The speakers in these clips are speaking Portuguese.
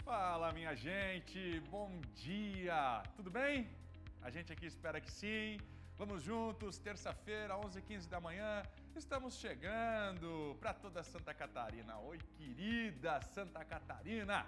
Fala, minha gente, bom dia! Tudo bem? A gente aqui espera que sim. Vamos juntos, terça-feira, 11h15 da manhã, estamos chegando para toda Santa Catarina. Oi, querida Santa Catarina!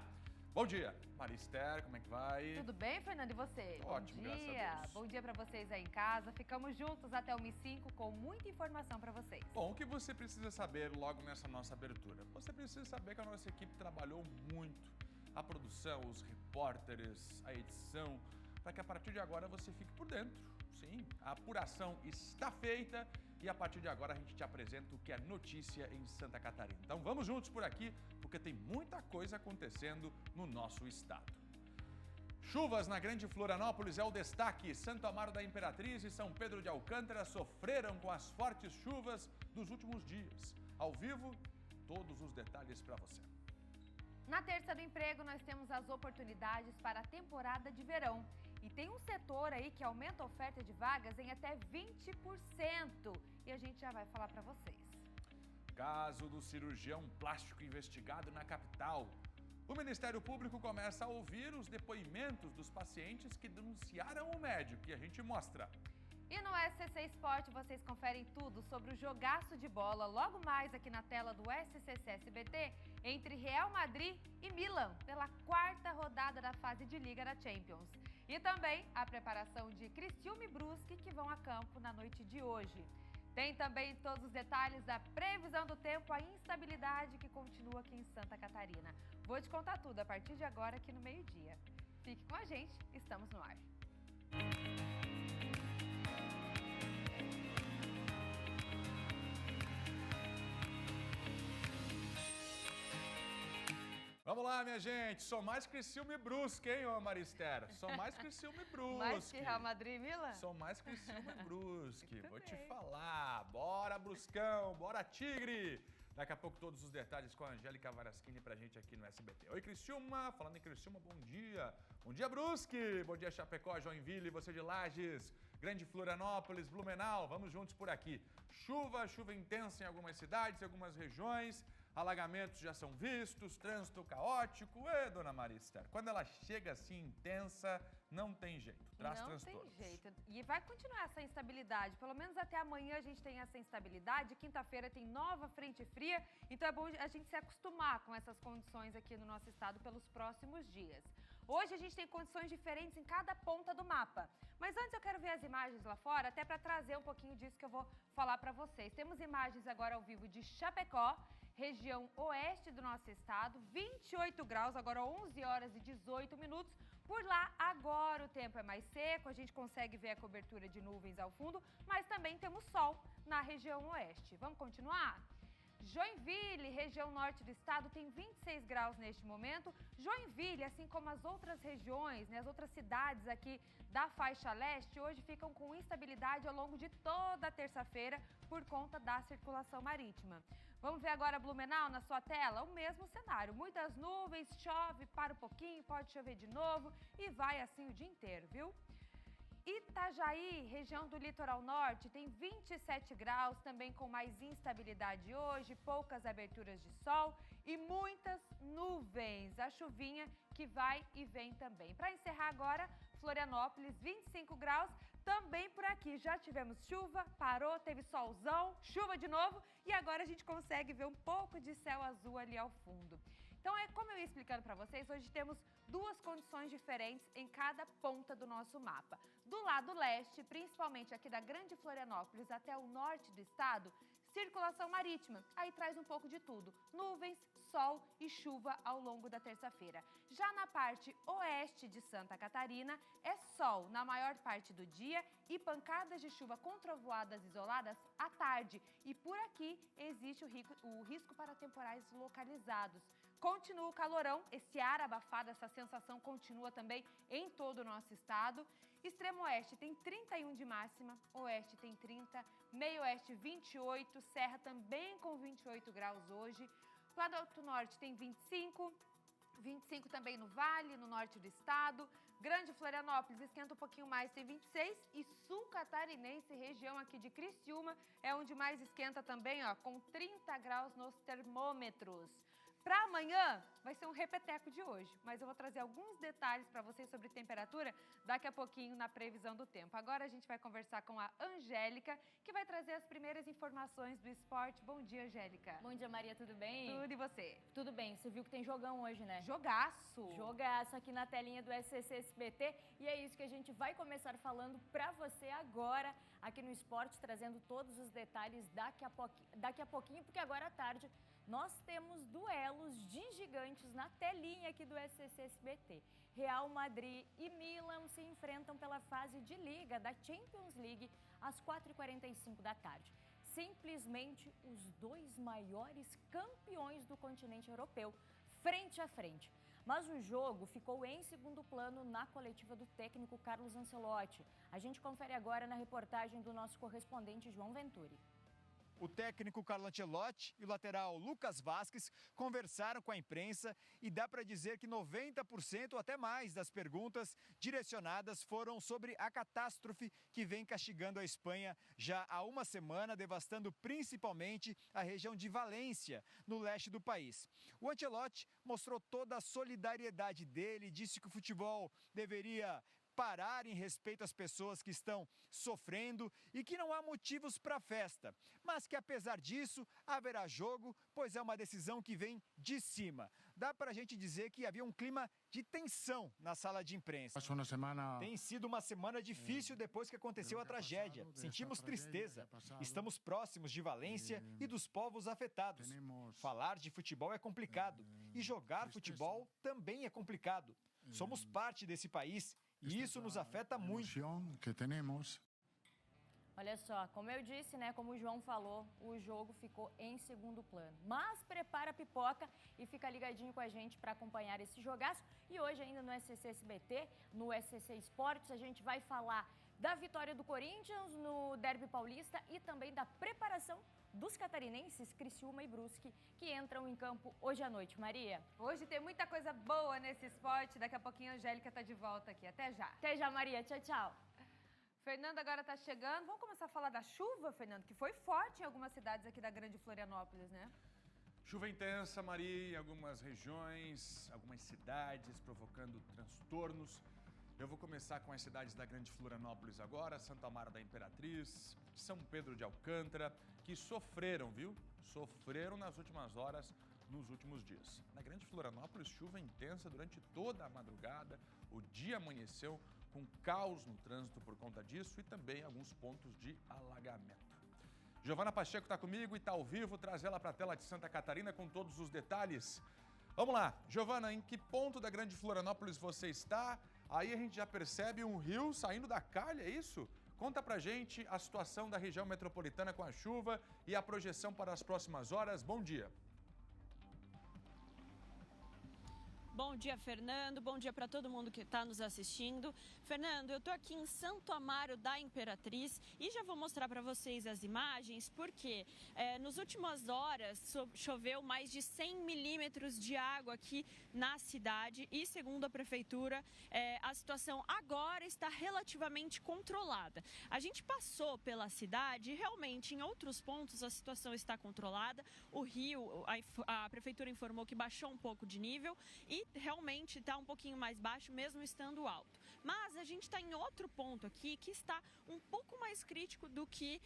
Bom dia, Marister, como é que vai? Tudo bem, Fernando, e você? Ótimo, Bom dia. graças a Deus. Bom dia para vocês aí em casa. Ficamos juntos até o 1h05 com muita informação para vocês. Bom, o que você precisa saber logo nessa nossa abertura? Você precisa saber que a nossa equipe trabalhou muito. A produção, os repórteres, a edição, para que a partir de agora você fique por dentro. Sim, a apuração está feita e a partir de agora a gente te apresenta o que é notícia em Santa Catarina. Então vamos juntos por aqui, porque tem muita coisa acontecendo no nosso estado. Chuvas na Grande Florianópolis é o destaque. Santo Amaro da Imperatriz e São Pedro de Alcântara sofreram com as fortes chuvas dos últimos dias. Ao vivo, todos os detalhes para você. Na Terça do Emprego, nós temos as oportunidades para a temporada de verão. E tem um setor aí que aumenta a oferta de vagas em até 20%. E a gente já vai falar para vocês. Caso do cirurgião plástico investigado na capital. O Ministério Público começa a ouvir os depoimentos dos pacientes que denunciaram o médico. E a gente mostra. E no SCC Sport vocês conferem tudo sobre o jogaço de bola logo mais aqui na tela do SCC SBT entre Real Madrid e Milan pela quarta rodada da fase de Liga da Champions. E também a preparação de Criciúma e Brusque que vão a campo na noite de hoje. Tem também todos os detalhes da previsão do tempo, a instabilidade que continua aqui em Santa Catarina. Vou te contar tudo a partir de agora aqui no meio-dia. Fique com a gente, estamos no ar. Vamos lá, minha gente. Sou mais Criciúma e Brusque, hein, ô Marister? Sou mais Criciúma e Brusque. Mais que Real Madrid e Milan? Sou mais Criciúma e Brusque. Muito Vou te bem. falar. Bora, Bruscão. Bora, Tigre. Daqui a pouco todos os detalhes com a Angélica Varaschini pra gente aqui no SBT. Oi, Criciúma. Falando em Criciúma, bom dia. Bom dia, Brusque. Bom dia, Chapecó, Joinville, você de Lages, Grande Florianópolis, Blumenau. Vamos juntos por aqui. Chuva intensa em algumas cidades, em algumas regiões. Alagamentos já são vistos, trânsito caótico. Dona Marister, quando ela chega assim intensa, não tem jeito, traz transtornos. Não tem jeito. E vai continuar essa instabilidade. Pelo menos até amanhã a gente tem essa instabilidade. Quinta-feira tem nova frente fria. Então é bom a gente se acostumar com essas condições aqui no nosso estado pelos próximos dias. Hoje a gente tem condições diferentes em cada ponta do mapa. Mas antes eu quero ver as imagens lá fora, até para trazer um pouquinho disso que eu vou falar para vocês. Temos imagens agora ao vivo de Chapecó, região oeste do nosso estado, 28 graus, agora 11 horas e 18 minutos. Por lá, agora o tempo é mais seco, a gente consegue ver a cobertura de nuvens ao fundo, mas também temos sol na região oeste. Vamos continuar? Joinville, região norte do estado, tem 26 graus neste momento. Joinville, assim como as outras regiões, as outras cidades aqui da faixa leste, hoje ficam com instabilidade ao longo de toda a terça-feira por conta da circulação marítima. Vamos ver agora Blumenau na sua tela? O mesmo cenário, muitas nuvens, chove, para um pouquinho, pode chover de novo e vai assim o dia inteiro, viu? Itajaí, região do litoral norte, tem 27 graus, também com mais instabilidade hoje, poucas aberturas de sol e muitas nuvens. A chuvinha que vai e vem também. Para encerrar agora, Florianópolis, 25 graus, também por aqui. Já tivemos chuva, parou, teve solzão, chuva de novo e agora a gente consegue ver um pouco de céu azul ali ao fundo. Então, como eu ia explicando para vocês, hoje temos duas condições diferentes em cada ponta do nosso mapa. Do lado leste, principalmente aqui da Grande Florianópolis até o norte do estado, circulação marítima. Aí traz um pouco de tudo, nuvens, sol e chuva ao longo da terça-feira. Já na parte oeste de Santa Catarina, é sol na maior parte do dia e pancadas de chuva com trovoadas isoladas à tarde. E por aqui existe o risco para temporais localizados. Continua o calorão, esse ar abafado, essa sensação continua também em todo o nosso estado. Extremo oeste tem 31 de máxima, oeste tem 30, meio oeste 28, serra também com 28 graus hoje. Planalto Norte tem 25, 25 também no Vale, no norte do estado. Grande Florianópolis esquenta um pouquinho mais, tem 26. E Sul Catarinense, região aqui de Criciúma, é onde mais esquenta também, ó, com 30 graus nos termômetros. Para amanhã, vai ser um repeteco de hoje, mas eu vou trazer alguns detalhes para vocês sobre temperatura daqui a pouquinho na previsão do tempo. Agora a gente vai conversar com a Angélica, que vai trazer as primeiras informações do esporte. Bom dia, Angélica. Bom dia, Maria, tudo bem? Tudo, e você? Tudo bem, você viu que tem jogão hoje, né? Jogaço! Jogaço aqui na telinha do SCC-SBT, e é isso que a gente vai começar falando para você agora, aqui no Esporte, trazendo todos os detalhes daqui a pouquinho, porque agora à tarde nós temos duelos de gigantes na telinha aqui do SCC-SBT. Real Madrid e Milan se enfrentam pela fase de liga da Champions League às 4h45 da tarde. Simplesmente os dois maiores campeões do continente europeu, frente a frente. Mas o jogo ficou em segundo plano na coletiva do técnico Carlos Ancelotti. A gente confere agora na reportagem do nosso correspondente João Venturi. O técnico Carlo Ancelotti e o lateral Lucas Vazquez conversaram com a imprensa e dá para dizer que 90% ou até mais das perguntas direcionadas foram sobre a catástrofe que vem castigando a Espanha já há uma semana, devastando principalmente a região de Valência, no leste do país. O Ancelotti mostrou toda a solidariedade dele, disse que o futebol deveria parar em respeito às pessoas que estão sofrendo e que não há motivos para festa, mas que apesar disso haverá jogo, pois é uma decisão que vem de cima. Dá para a gente dizer que havia um clima de tensão na sala de imprensa. Tem sido uma semana difícil depois que aconteceu a tragédia. Sentimos tristeza. Estamos próximos de Valência e dos povos afetados. Falar de futebol é complicado e jogar futebol também é complicado. Somos parte desse país e isso nos afeta muito. Olha só, como eu disse, né, como o João falou, o jogo ficou em segundo plano. Mas prepara a pipoca e fica ligadinho com a gente para acompanhar esse jogaço. E hoje ainda no SCC-SBT, no SCC Esportes, a gente vai falar da vitória do Corinthians no Derby Paulista e também da preparação dos catarinenses Criciúma e Brusque, que entram em campo hoje à noite. Maria? Hoje tem muita coisa boa nesse esporte. Daqui a pouquinho a Angélica está de volta aqui. Até já. Até já, Maria. Tchau, tchau. Fernando agora está chegando. Vamos começar a falar da chuva, Fernando, que foi forte em algumas cidades aqui da Grande Florianópolis, né? Chuva intensa, Maria, em algumas regiões, algumas cidades, provocando transtornos. Eu vou começar com as cidades da Grande Florianópolis agora, Santa Amaro da Imperatriz, São Pedro de Alcântara, que sofreram, viu? Sofreram nas últimas horas, nos últimos dias. Na Grande Florianópolis, chuva intensa durante toda a madrugada, o dia amanheceu com caos no trânsito por conta disso e também alguns pontos de alagamento. Giovana Pacheco está comigo e está ao vivo, traz ela para a tela de Santa Catarina com todos os detalhes. Vamos lá, Giovana, em que ponto da Grande Florianópolis você está? Aí a gente já percebe um rio saindo da calha, é isso? Conta pra gente a situação da região metropolitana com a chuva e a projeção para as próximas horas. Bom dia. Bom dia, Fernando. Bom dia para todo mundo que está nos assistindo. Fernando, eu estou aqui em Santo Amaro da Imperatriz e já vou mostrar para vocês as imagens, porque nas últimas horas choveu mais de 100 milímetros de água aqui na cidade e, segundo a prefeitura, a situação agora está relativamente controlada. A gente passou pela cidade e realmente em outros pontos a situação está controlada. O rio, a prefeitura informou que baixou um pouco de nível e realmente está um pouquinho mais baixo, mesmo estando alto. Mas a gente está em outro ponto aqui que está um pouco mais crítico do que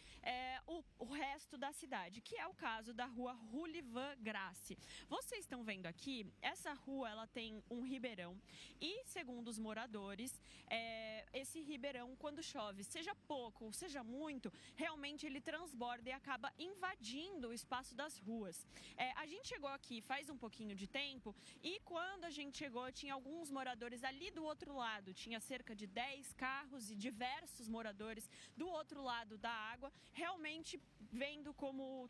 o resto da cidade, que é o caso da rua Rulivan Grace. Vocês estão vendo aqui, essa rua ela tem um ribeirão e, segundo os moradores, esse ribeirão, quando chove, seja pouco ou seja muito, realmente ele transborda e acaba invadindo o espaço das ruas. A gente chegou aqui faz um pouquinho de tempo e quando a gente chegou tinha alguns moradores ali do outro lado, tinha cerca de 10 carros e diversos moradores do outro lado da água, realmente vendo como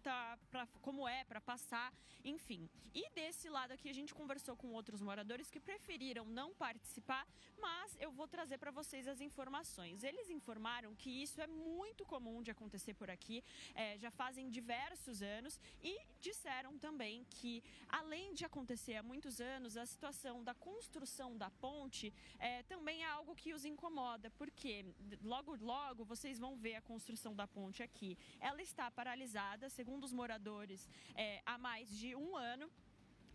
é para passar, enfim. E desse lado aqui a gente conversou com outros moradores que preferiram não participar, mas eu vou trazer para vocês as informações. Eles informaram que isso é muito comum de acontecer por aqui, já fazem diversos anos e disseram também que, além de acontecer há muitos anos, a situação da construção da ponte também é algo que os incomoda, porque logo vocês vão ver a construção da ponte aqui. Ela está paralisada, segundo os moradores, há mais de um ano.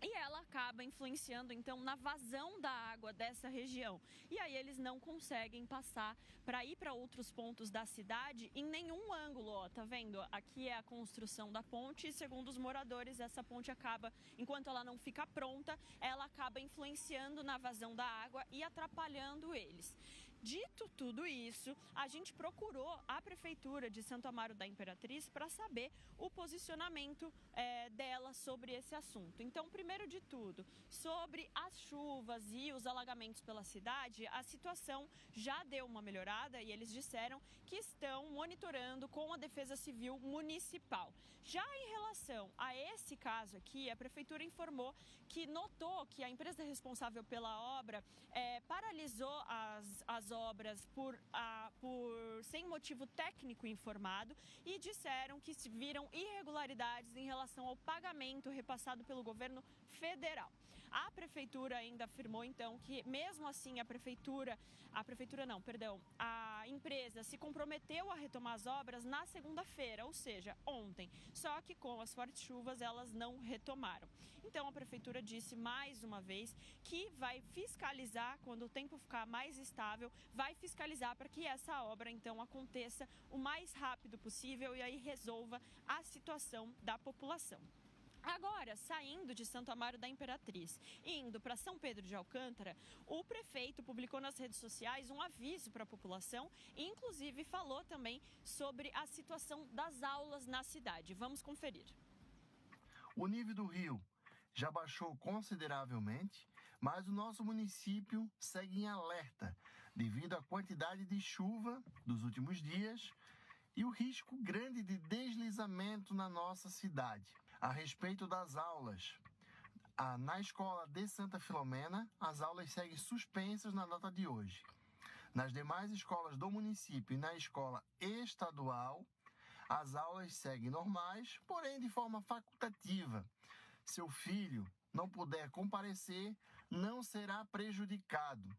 E ela acaba influenciando, então, na vazão da água dessa região. E aí eles não conseguem passar para ir para outros pontos da cidade em nenhum ângulo. Ó, tá vendo? Aqui é a construção da ponte e, segundo os moradores, essa ponte acaba, enquanto ela não fica pronta, ela acaba influenciando na vazão da água e atrapalhando eles. Dito tudo isso, a gente procurou a Prefeitura de Santo Amaro da Imperatriz para saber o posicionamento dela sobre esse assunto. Então, primeiro de tudo, sobre as chuvas e os alagamentos pela cidade, a situação já deu uma melhorada e eles disseram que estão monitorando com a Defesa Civil Municipal. Já em relação a esse caso aqui, a Prefeitura informou que notou que a empresa responsável pela obra paralisou as obras por sem motivo técnico informado e disseram que se viram irregularidades em relação ao pagamento repassado pelo governo federal. A Prefeitura ainda afirmou, então, que mesmo assim a empresa se comprometeu a retomar as obras na segunda-feira, ou seja, ontem. Só que com as fortes chuvas elas não retomaram. Então a Prefeitura disse mais uma vez que vai fiscalizar quando o tempo ficar mais estável, vai fiscalizar para que essa obra então aconteça o mais rápido possível e aí resolva a situação da população. Agora, saindo de Santo Amaro da Imperatriz e indo para São Pedro de Alcântara, o prefeito publicou nas redes sociais um aviso para a população e, inclusive, falou também sobre a situação das aulas na cidade. Vamos conferir. O nível do rio já baixou consideravelmente, mas o nosso município segue em alerta devido à quantidade de chuva dos últimos dias e o risco grande de deslizamento na nossa cidade. A respeito das aulas, na escola de Santa Filomena, as aulas seguem suspensas na data de hoje. Nas demais escolas do município e na escola estadual, as aulas seguem normais, porém de forma facultativa. Seu filho não puder comparecer, não será prejudicado.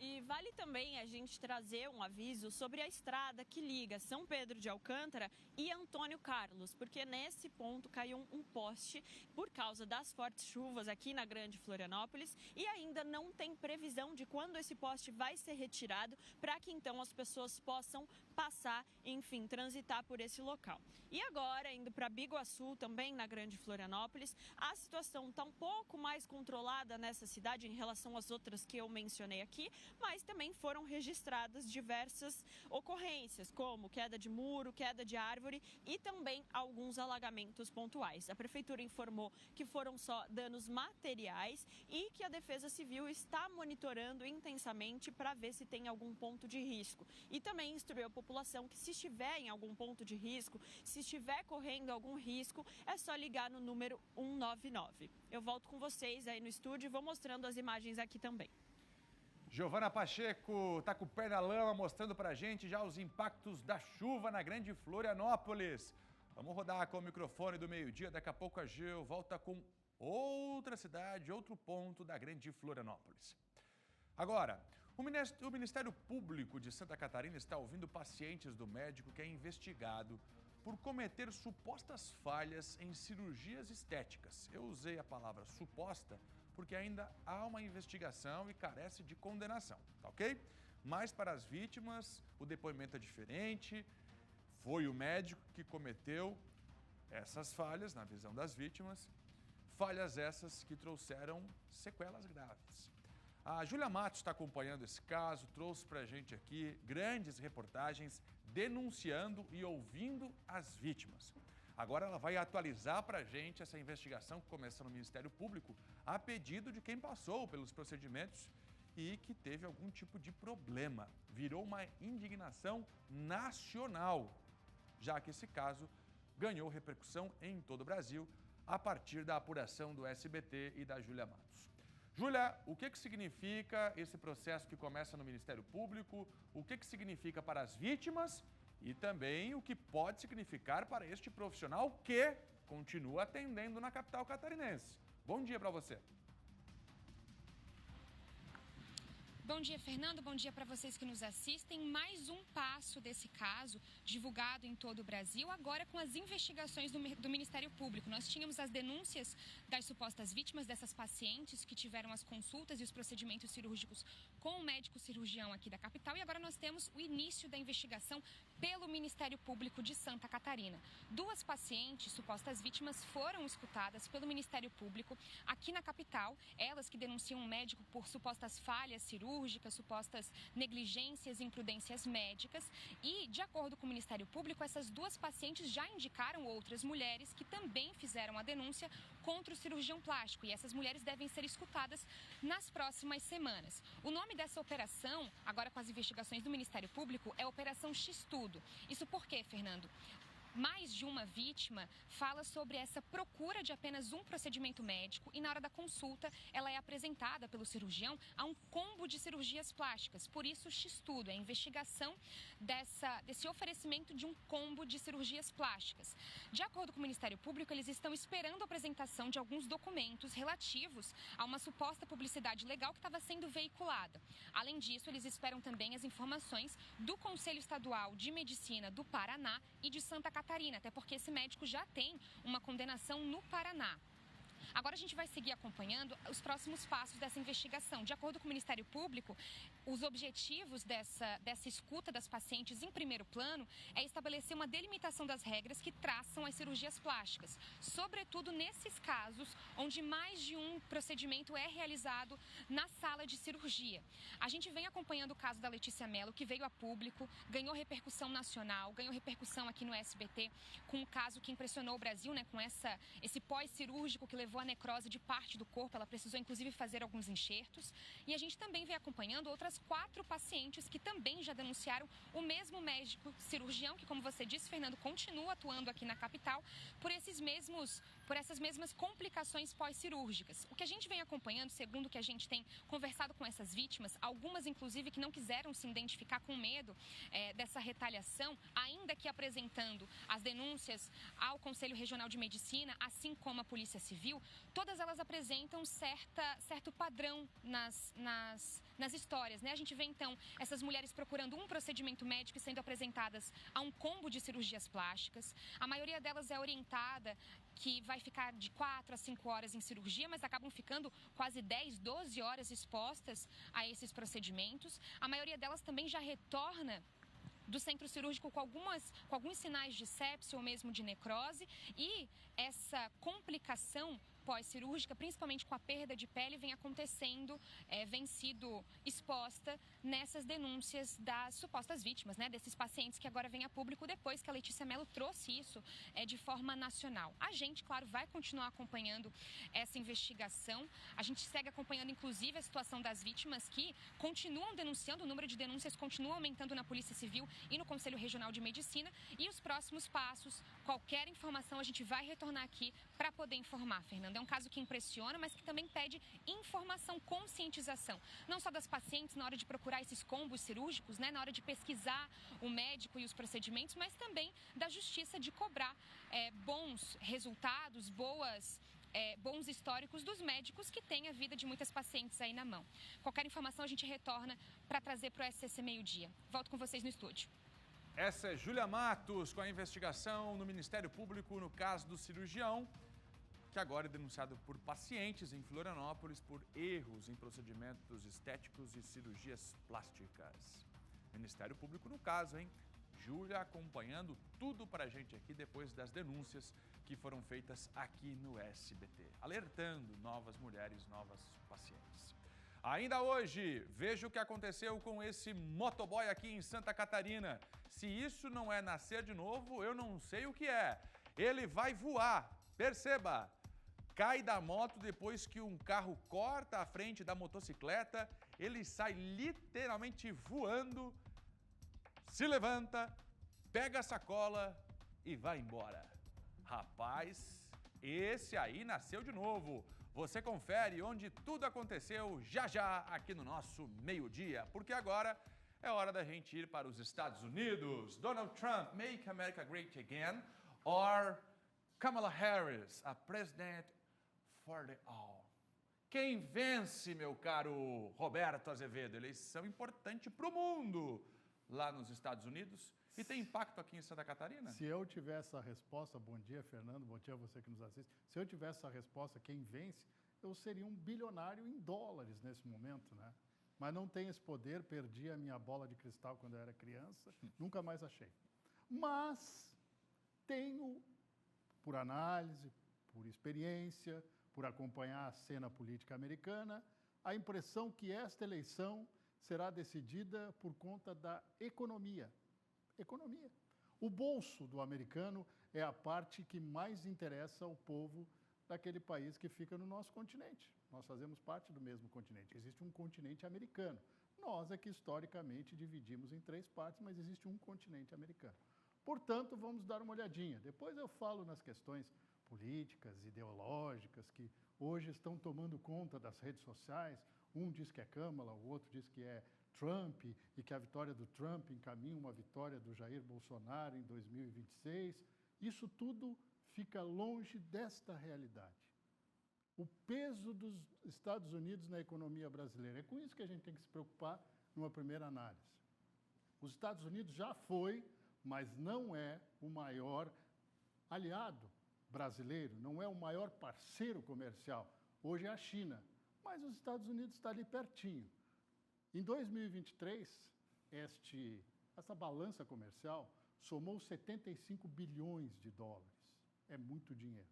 E vale também a gente trazer um aviso sobre a estrada que liga São Pedro de Alcântara e Antônio Carlos, porque nesse ponto caiu um poste por causa das fortes chuvas aqui na Grande Florianópolis e ainda não tem previsão de quando esse poste vai ser retirado para que então as pessoas possam passar, enfim, transitar por esse local. E agora, indo para Biguaçu, também na Grande Florianópolis, a situação está um pouco mais controlada nessa cidade em relação às outras que eu mencionei aqui, mas também foram registradas diversas ocorrências, como queda de muro, queda de árvore e também alguns alagamentos pontuais. A Prefeitura informou que foram só danos materiais e que a Defesa Civil está monitorando intensamente para ver se tem algum ponto de risco. E também instruiu a população que se estiver em algum ponto de risco, se estiver correndo algum risco, é só ligar no número 199. Eu volto com vocês aí no estúdio e vou mostrando as imagens aqui também. Giovana Pacheco está com o pé na lama, mostrando pra gente já os impactos da chuva na Grande Florianópolis. Vamos rodar com o microfone do meio-dia, daqui a pouco a Gil volta com outra cidade, outro ponto da Grande Florianópolis. Agora, o Ministério Público de Santa Catarina está ouvindo pacientes do médico que é investigado por cometer supostas falhas em cirurgias estéticas. Eu usei a palavra suposta porque ainda há uma investigação e carece de condenação, tá ok? Mas para as vítimas, o depoimento é diferente. Foi o médico que cometeu essas falhas, na visão das vítimas, falhas essas que trouxeram sequelas graves. A Júlia Matos está acompanhando esse caso, trouxe para a gente aqui grandes reportagens denunciando e ouvindo as vítimas. Agora ela vai atualizar para a gente essa investigação que começa no Ministério Público a pedido de quem passou pelos procedimentos e que teve algum tipo de problema. Virou uma indignação nacional, já que esse caso ganhou repercussão em todo o Brasil a partir da apuração do SBT e da Júlia Matos. Júlia, o que significa esse processo que começa no Ministério Público? O que significa para as vítimas? E também o que pode significar para este profissional que continua atendendo na capital catarinense. Bom dia para você. Bom dia, Fernando. Bom dia para vocês que nos assistem. Mais um passo desse caso, divulgado em todo o Brasil, agora com as investigações do Ministério Público. Nós tínhamos as denúncias das supostas vítimas, dessas pacientes que tiveram as consultas e os procedimentos cirúrgicos com o médico cirurgião aqui da capital. E agora nós temos o início da investigação pelo Ministério Público de Santa Catarina. 2 pacientes, supostas vítimas, foram escutadas pelo Ministério Público aqui na capital. Elas que denunciam um médico por supostas falhas cirúrgicas, supostas negligências e imprudências médicas. E, de acordo com o Ministério Público, essas 2 pacientes já indicaram outras mulheres que também fizeram a denúncia contra o cirurgião plástico. E essas mulheres devem ser escutadas nas próximas semanas. O nome dessa operação, agora com as investigações do Ministério Público, é Operação X-Tudo. Isso por quê, Fernando? Mais de uma vítima fala sobre essa procura de apenas um procedimento médico e na hora da consulta ela é apresentada pelo cirurgião a um combo de cirurgias plásticas. Por isso, X-Tudo, é a investigação desse oferecimento de um combo de cirurgias plásticas. De acordo com o Ministério Público, eles estão esperando a apresentação de alguns documentos relativos a uma suposta publicidade legal que estava sendo veiculada. Além disso, eles esperam também as informações do Conselho Estadual de Medicina do Paraná e de Santa Catarina, até porque esse médico já tem uma condenação no Paraná. Agora a gente vai seguir acompanhando os próximos passos dessa investigação. De acordo com o Ministério Público, os objetivos dessa escuta das pacientes em primeiro plano é estabelecer uma delimitação das regras que traçam as cirurgias plásticas, sobretudo nesses casos onde mais de um procedimento é realizado na sala de cirurgia. A gente vem acompanhando o caso da Letícia Mello, que veio a público, ganhou repercussão nacional, ganhou repercussão aqui no SBT, com um caso que impressionou o Brasil, né, com esse pós-cirúrgico que levou a necrose de parte do corpo. Ela precisou inclusive fazer alguns enxertos. E a gente também vem acompanhando outras 4 pacientes que também já denunciaram o mesmo médico cirurgião, que, como você disse, Fernando, continua atuando aqui na capital por essas mesmas complicações pós-cirúrgicas. O que a gente vem acompanhando, segundo o que a gente tem conversado com essas vítimas, algumas inclusive que não quiseram se identificar com medo dessa retaliação, ainda que apresentando as denúncias ao Conselho Regional de Medicina, assim como a Polícia Civil, todas elas apresentam certo padrão nas histórias, né? A gente vê, então, essas mulheres procurando um procedimento médico e sendo apresentadas a um combo de cirurgias plásticas. A maioria delas é orientada que vai ficar de 4 a 5 horas em cirurgia, mas acabam ficando quase 10, 12 horas expostas a esses procedimentos. A maioria delas também já retorna do centro cirúrgico com alguns sinais de sepse ou mesmo de necrose, e essa complicação pós-cirúrgica, principalmente com a perda de pele, vem acontecendo, vem sido exposta nessas denúncias das supostas vítimas, né, desses pacientes que agora vêm a público depois que a Letícia Mello trouxe isso de forma nacional. A gente, claro, vai continuar acompanhando essa investigação. A gente segue acompanhando, inclusive, a situação das vítimas que continuam denunciando, o número de denúncias continua aumentando na Polícia Civil e no Conselho Regional de Medicina. E os próximos passos, qualquer informação, a gente vai retornar aqui para poder informar, Fernando. É um caso que impressiona, mas que também pede informação, conscientização. Não só das pacientes na hora de procurar esses combos cirúrgicos, né, na hora de pesquisar o médico e os procedimentos, mas também da justiça de cobrar bons resultados, bons históricos dos médicos que têm a vida de muitas pacientes aí na mão. Qualquer informação a gente retorna para trazer para o SCC Meio-Dia. Volto com vocês no estúdio. Essa é Júlia Matos com a investigação no Ministério Público no caso do cirurgião, que agora é denunciado por pacientes em Florianópolis por erros em procedimentos estéticos e cirurgias plásticas. Ministério Público no caso, hein? Júlia acompanhando tudo pra gente aqui depois das denúncias que foram feitas aqui no SBT, alertando novas mulheres, novas pacientes. Ainda hoje, veja o que aconteceu com esse motoboy aqui em Santa Catarina. Se isso não é nascer de novo, eu não sei o que é. Ele vai voar, perceba! Cai da moto depois que um carro corta a frente da motocicleta, ele sai literalmente voando, se levanta, pega a sacola e vai embora. Rapaz, esse aí nasceu de novo. Você confere onde tudo aconteceu já aqui no nosso Meio-Dia, porque agora é hora da gente ir para os Estados Unidos. Donald Trump, Make America Great Again, or Kamala Harris, a President for the All. Quem vence, meu caro Roberto Azevedo? Eleição importante para o mundo lá nos Estados Unidos e tem impacto aqui em Santa Catarina? Se eu tivesse essa resposta, bom dia, Fernando, bom dia a você que nos assiste. Se eu tivesse essa resposta, quem vence, eu seria um bilionário em dólares nesse momento, né? Mas não tenho esse poder, perdi a minha bola de cristal quando eu era criança, nunca mais achei. Mas tenho, por análise, por experiência, por acompanhar a cena política americana, a impressão que esta eleição será decidida por conta da economia. Economia. O bolso do americano é a parte que mais interessa ao povo daquele país que fica no nosso continente. Nós fazemos parte do mesmo continente. Existe um continente americano. Nós é que historicamente dividimos em 3 partes, mas existe um continente americano. Portanto, vamos dar uma olhadinha. Depois eu falo nas questões políticas, ideológicas, que hoje estão tomando conta das redes sociais. Um diz que é Câmara, o outro diz que é Trump, e que a vitória do Trump encaminha uma vitória do Jair Bolsonaro em 2026. Isso tudo fica longe desta realidade. O peso dos Estados Unidos na economia brasileira. É com isso que a gente tem que se preocupar numa primeira análise. Os Estados Unidos já foi, mas não é o maior aliado brasileiro, não é o maior parceiro comercial. Hoje é a China, mas os Estados Unidos está ali pertinho. Em 2023, essa balança comercial somou 75 bilhões de dólares. É muito dinheiro.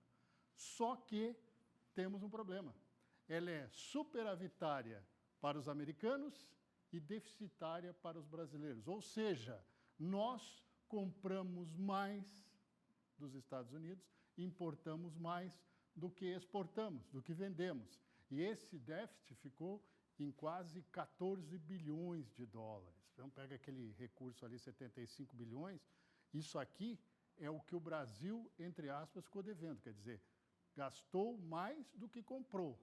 Só que temos um problema. Ela é superavitária para os americanos e deficitária para os brasileiros. Ou seja, nós compramos mais dos Estados Unidos, importamos mais do que exportamos, do que vendemos. E esse déficit ficou em quase 14 bilhões de dólares. Então, pega aquele recurso ali, 75 bilhões, isso aqui é o que o Brasil, entre aspas, ficou devendo, quer dizer, gastou mais do que comprou.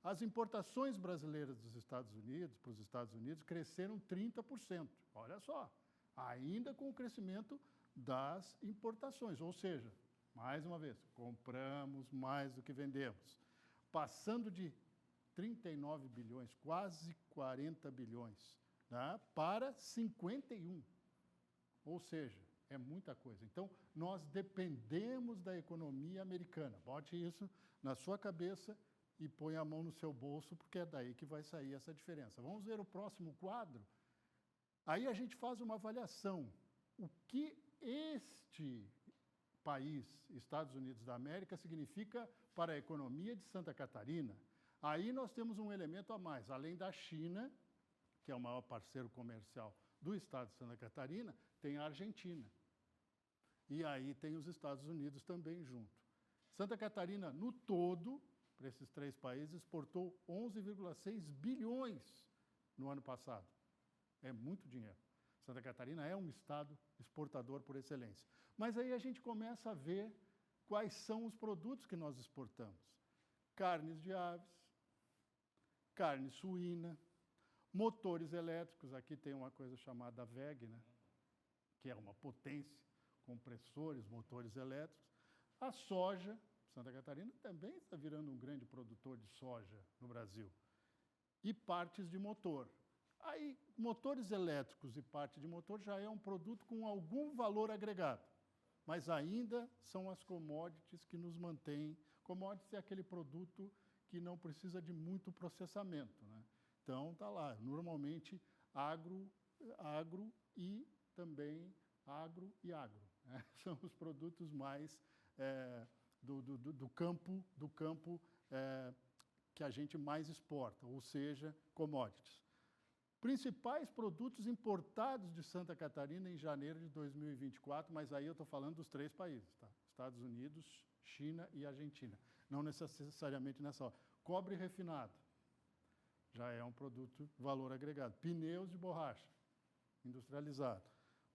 As importações brasileiras dos Estados Unidos, para os Estados Unidos, cresceram 30%. Olha só, ainda com o crescimento das importações, ou seja, mais uma vez, compramos mais do que vendemos, passando de 39 bilhões, quase 40 bilhões, né, para 51. Ou seja, é muita coisa. Então, nós dependemos da economia americana. Bote isso na sua cabeça e põe a mão no seu bolso, porque é daí que vai sair essa diferença. Vamos ver o próximo quadro? Aí a gente faz uma avaliação. O que este país, Estados Unidos da América, significa para a economia de Santa Catarina? Aí nós temos um elemento a mais. Além da China, que é o maior parceiro comercial do estado de Santa Catarina, tem a Argentina. E aí tem os Estados Unidos também junto. Santa Catarina, no todo, para esses 3 países, exportou 11,6 bilhões no ano passado. É muito dinheiro. Santa Catarina é um estado exportador por excelência. Mas aí a gente começa a ver quais são os produtos que nós exportamos. Carnes de aves, carne suína, motores elétricos. Aqui tem uma coisa chamada WEG, né? Que é uma potência, compressores, motores elétricos. A soja, Santa Catarina também está virando um grande produtor de soja no Brasil. E partes de motor. Aí, motores elétricos e parte de motor já é um produto com algum valor agregado, mas ainda são as commodities que nos mantêm. Commodities é aquele produto que não precisa de muito processamento, né? Então, está lá, normalmente agro e também agro, né? São os produtos mais do campo que a gente mais exporta, ou seja, commodities. Principais produtos importados de Santa Catarina em janeiro de 2024, mas aí eu estou falando dos 3 países, tá? Estados Unidos, China e Argentina. Não necessariamente nessa hora. Cobre refinado, já é um produto valor agregado. Pneus de borracha, industrializado.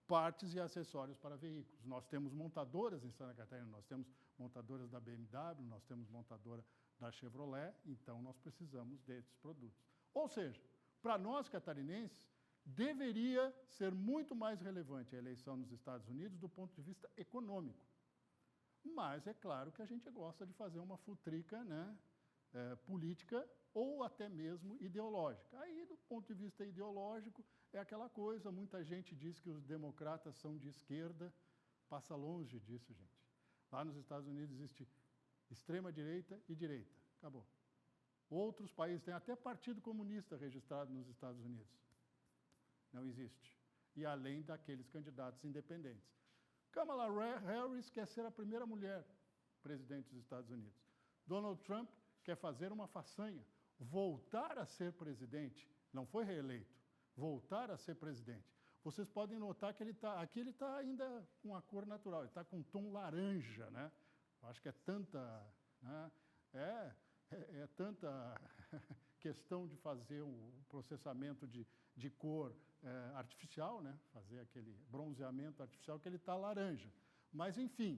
Partes e acessórios para veículos. Nós temos montadoras em Santa Catarina, nós temos montadoras da BMW, nós temos montadora da Chevrolet, então nós precisamos desses produtos. Ou seja, para nós catarinenses, deveria ser muito mais relevante a eleição nos Estados Unidos do ponto de vista econômico. Mas é claro que a gente gosta de fazer uma futrica, né, política ou até mesmo ideológica. Aí, do ponto de vista ideológico, é aquela coisa, muita gente diz que os democratas são de esquerda, passa longe disso, gente. Lá nos Estados Unidos existe extrema-direita e direita, acabou. Outros países têm até partido comunista registrado nos Estados Unidos. Não existe. E além daqueles candidatos independentes. Kamala Harris quer ser a primeira mulher presidente dos Estados Unidos. Donald Trump quer fazer uma façanha, voltar a ser presidente, não foi reeleito, voltar a ser presidente. Vocês podem notar que aqui ele está ainda com a cor natural, ele está com um tom laranja, né? Eu acho que é tanta, né? É tanta questão de fazer um processamento de cor artificial, né? Fazer aquele bronzeamento artificial que ele está laranja. Mas, enfim,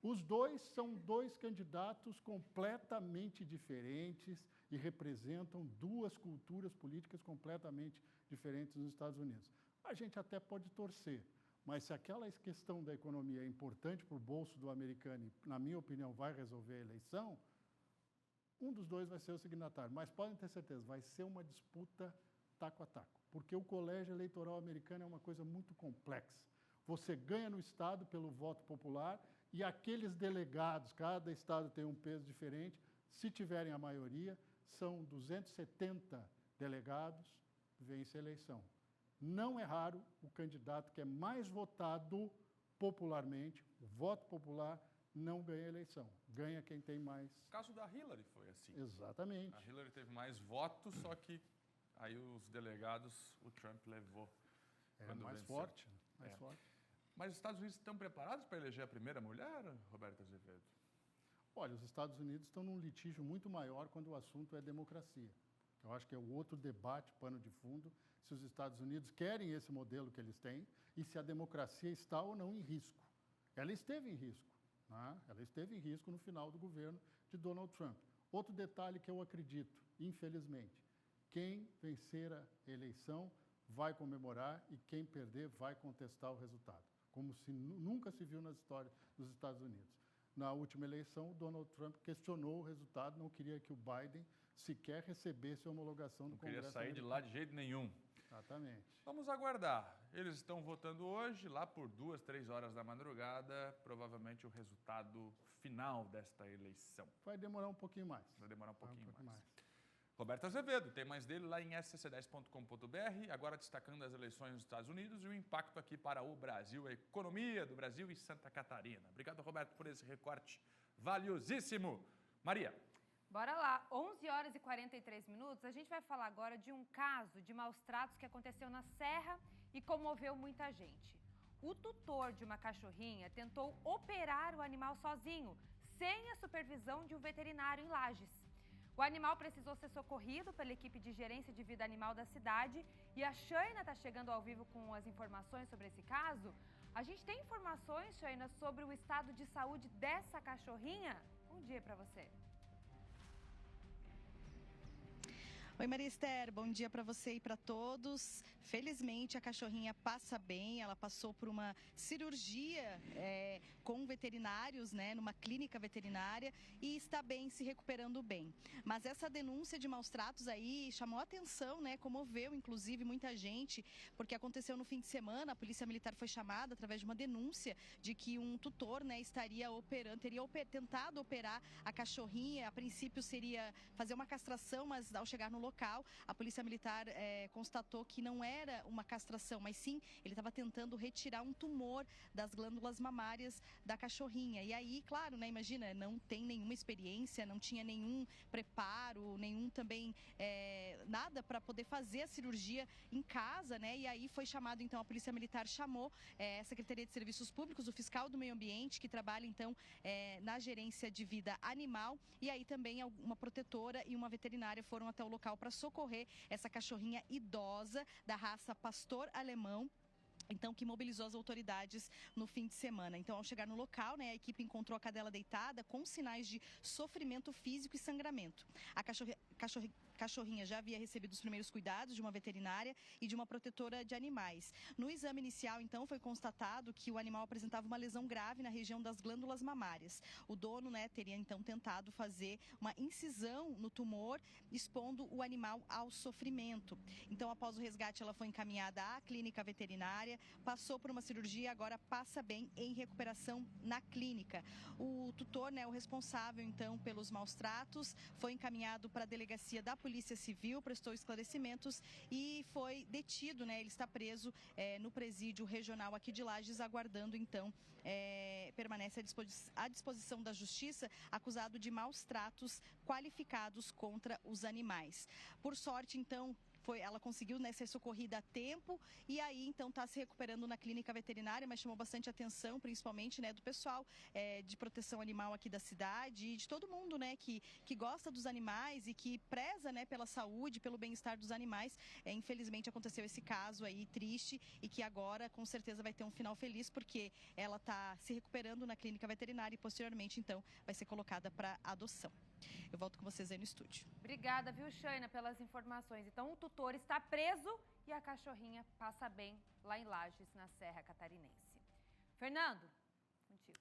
os dois são dois candidatos completamente diferentes e representam duas culturas políticas completamente diferentes nos Estados Unidos. A gente até pode torcer, mas se aquela questão da economia é importante para o bolso do americano e, na minha opinião, vai resolver a eleição, um dos dois vai ser o signatário. Mas podem ter certeza, vai ser uma disputa taco a taco, porque o colégio eleitoral americano é uma coisa muito complexa. Você ganha no estado pelo voto popular e aqueles delegados, cada estado tem um peso diferente, se tiverem a maioria, são 270 delegados, vence a eleição. Não é raro o candidato que é mais votado popularmente, o voto popular, não ganha a eleição. Ganha quem tem mais. O caso da Hillary foi assim. Exatamente. A Hillary teve mais votos, só que aí os delegados, o Trump levou. É mais venceu. forte, mais forte. Mas os Estados Unidos estão preparados para eleger a primeira mulher, Roberto Azevedo? Olha, os Estados Unidos estão num litígio muito maior quando o assunto é democracia. Eu acho que é o outro debate, pano de fundo, se os Estados Unidos querem esse modelo que eles têm e se a democracia está ou não em risco. Ela esteve em risco, né? Ela esteve em risco no final do governo de Donald Trump. Outro detalhe que eu acredito, infelizmente, quem vencer a eleição vai comemorar e quem perder vai contestar o resultado, como se nunca se viu na história dos Estados Unidos. Na última eleição, o Donald Trump questionou o resultado, não queria que o Biden sequer recebesse a homologação do Congresso. Não queria sair de lá de jeito nenhum. Exatamente. Vamos aguardar. Eles estão votando hoje, lá por 2, 3 horas da madrugada, provavelmente o resultado final desta eleição. Vai demorar um pouquinho mais. Vai demorar um pouquinho mais. Roberto Azevedo, tem mais dele lá em scc10.com.br, agora destacando as eleições nos Estados Unidos e o impacto aqui para o Brasil, a economia do Brasil e Santa Catarina. Obrigado, Roberto, por esse recorte valiosíssimo. Maria. Bora lá, 11 horas e 43 minutos, a gente vai falar agora de um caso de maus-tratos que aconteceu na Serra e comoveu muita gente. O tutor de uma cachorrinha tentou operar o animal sozinho, sem a supervisão de um veterinário em Lages. O animal precisou ser socorrido pela equipe de gerência de vida animal da cidade e a Shaina está chegando ao vivo com as informações sobre esse caso. A gente tem informações, Shaina, sobre o estado de saúde dessa cachorrinha? Bom dia para você. Oi, Maria Esther, bom dia para você e para todos. Felizmente, a cachorrinha passa bem, ela passou por uma cirurgia com veterinários, né, numa clínica veterinária e está bem, se recuperando bem. Mas essa denúncia de maus tratos aí chamou a atenção, né, comoveu inclusive muita gente, porque aconteceu no fim de semana, a Polícia Militar foi chamada através de uma denúncia de que um tutor, né, teria tentado operar a cachorrinha, a princípio seria fazer uma castração, mas ao chegar no local, a Polícia Militar constatou que não era uma castração, mas sim, ele estava tentando retirar um tumor das glândulas mamárias da cachorrinha. E aí, claro, né, imagina, não tem nenhuma experiência, não tinha nenhum preparo, nenhum também, nada para poder fazer a cirurgia em casa, né? E aí foi chamado, então, a Polícia Militar chamou a Secretaria de Serviços Públicos, o fiscal do meio ambiente, que trabalha, então, na gerência de vida animal, e aí também uma protetora e uma veterinária foram até o local para socorrer essa cachorrinha idosa da raça pastor alemão. então, que mobilizou as autoridades no fim de semana. Então, ao chegar no local, a equipe encontrou a cadela deitada com sinais de sofrimento físico e sangramento. A cachorrinha já havia recebido os primeiros cuidados de uma veterinária e de uma protetora de animais. No exame inicial, então, foi constatado que o animal apresentava uma lesão grave na região das glândulas mamárias. O dono, teria, então, tentado fazer uma incisão no tumor, expondo o animal ao sofrimento. Então, após o resgate, ela foi encaminhada à clínica veterinária, passou por uma cirurgia e agora passa bem em recuperação na clínica. O tutor, o responsável, então, pelos maus tratos, foi encaminhado para a delegacia da Polícia Civil, prestou esclarecimentos e foi detido, ele está preso no presídio regional aqui de Lages, aguardando, então, permanece à disposição da Justiça, acusado de maus tratos qualificados contra os animais. Por sorte, então, ela conseguiu ser socorrida a tempo e aí então está se recuperando na clínica veterinária, mas chamou bastante atenção, principalmente do pessoal de proteção animal aqui da cidade e de todo mundo que gosta dos animais e que preza pela saúde, pelo bem-estar dos animais. Infelizmente aconteceu esse caso aí triste e que agora com certeza vai ter um final feliz, porque ela está se recuperando na clínica veterinária e posteriormente então vai ser colocada para adoção. Eu volto com vocês aí no estúdio. Obrigada, viu, Shaina, pelas informações. Então, o tutor está preso e a cachorrinha passa bem lá em Lages, na Serra Catarinense. Fernando, contigo.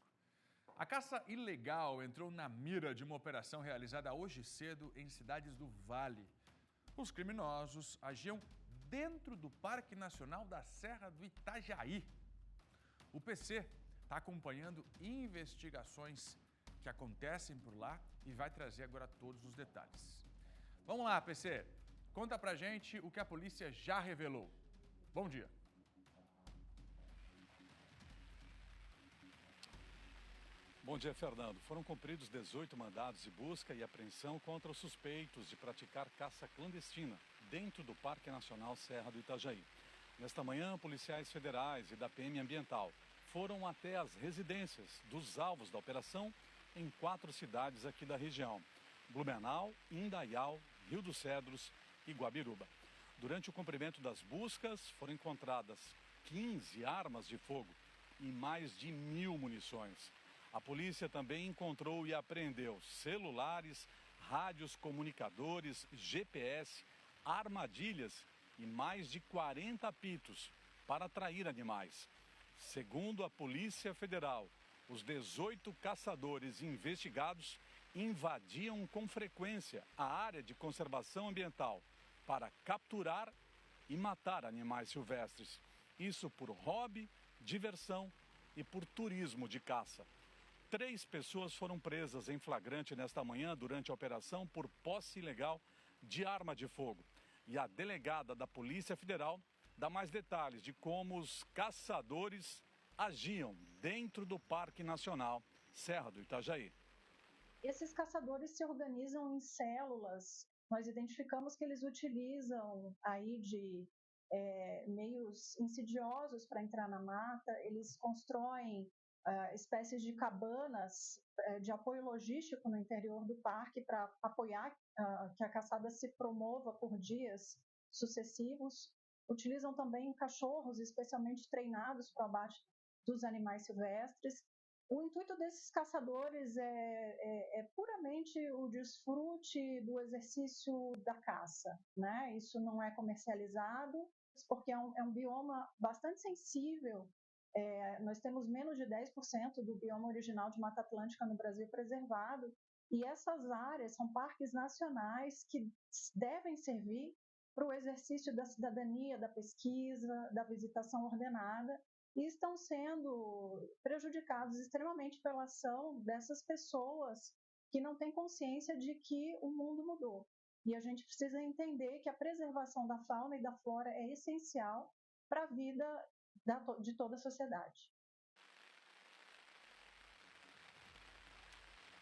A caça ilegal entrou na mira de uma operação realizada hoje cedo em cidades do Vale. Os criminosos agiam dentro do Parque Nacional da Serra do Itajaí. O PC está acompanhando investigações que acontecem por lá e vai trazer agora todos os detalhes. Vamos lá, PC. Conta pra gente o que a polícia já revelou. Bom dia. Bom dia, Fernando. Foram cumpridos 18 mandados de busca e apreensão contra os suspeitos de praticar caça clandestina dentro do Parque Nacional Serra do Itajaí. Nesta manhã, policiais federais e da PM Ambiental foram até as residências dos alvos da operação em 4 cidades aqui da região: Blumenau, Indaial, Rio dos Cedros e Guabiruba. Durante o cumprimento das buscas, foram encontradas 15 armas de fogo e mais de 1.000 munições. A polícia também encontrou e apreendeu celulares, rádios comunicadores, GPS, armadilhas e mais de 40 apitos para atrair animais. Segundo a Polícia Federal, os 18 caçadores investigados invadiam com frequência a área de conservação ambiental para capturar e matar animais silvestres. Isso por hobby, diversão e por turismo de caça. 3 pessoas foram presas em flagrante nesta manhã durante a operação por posse ilegal de arma de fogo. E a delegada da Polícia Federal dá mais detalhes de como os caçadores agiam dentro do Parque Nacional Serra do Itajaí. Esses caçadores se organizam em células. Nós identificamos que eles utilizam aí de meios insidiosos para entrar na mata. Eles constroem espécies de cabanas de apoio logístico no interior do parque para apoiar que a caçada se promova por dias sucessivos. Utilizam também cachorros especialmente treinados para o abate dos animais silvestres. O intuito desses caçadores é puramente o desfrute do exercício da caça, né? Isso não é comercializado, porque é um bioma bastante sensível. Nós temos menos de 10% do bioma original de Mata Atlântica no Brasil preservado, e essas áreas são parques nacionais que devem servir para o exercício da cidadania, da pesquisa, da visitação ordenada, e estão sendo prejudicados extremamente pela ação dessas pessoas que não têm consciência de que o mundo mudou. E a gente precisa entender que a preservação da fauna e da flora é essencial para a vida de toda a sociedade.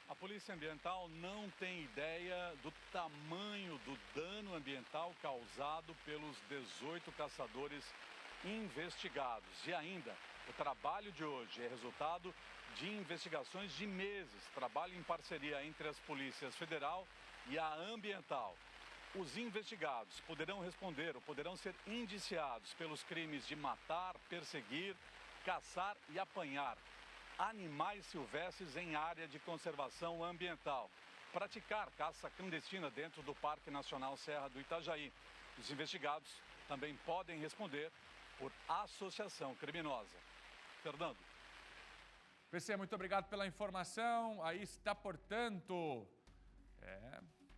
A Polícia Ambiental não tem ideia do tamanho do dano ambiental causado pelos 18 caçadores investigados. E ainda, o trabalho de hoje é resultado de investigações de meses, trabalho em parceria entre as polícias federal e a ambiental. Os investigados poderão responder ou poderão ser indiciados pelos crimes de matar, perseguir, caçar e apanhar animais silvestres em área de conservação ambiental, praticar caça clandestina dentro do Parque Nacional Serra do Itajaí. Os investigados também podem responder por associação criminosa. Fernando. PC, muito obrigado pela informação. Aí está, portanto,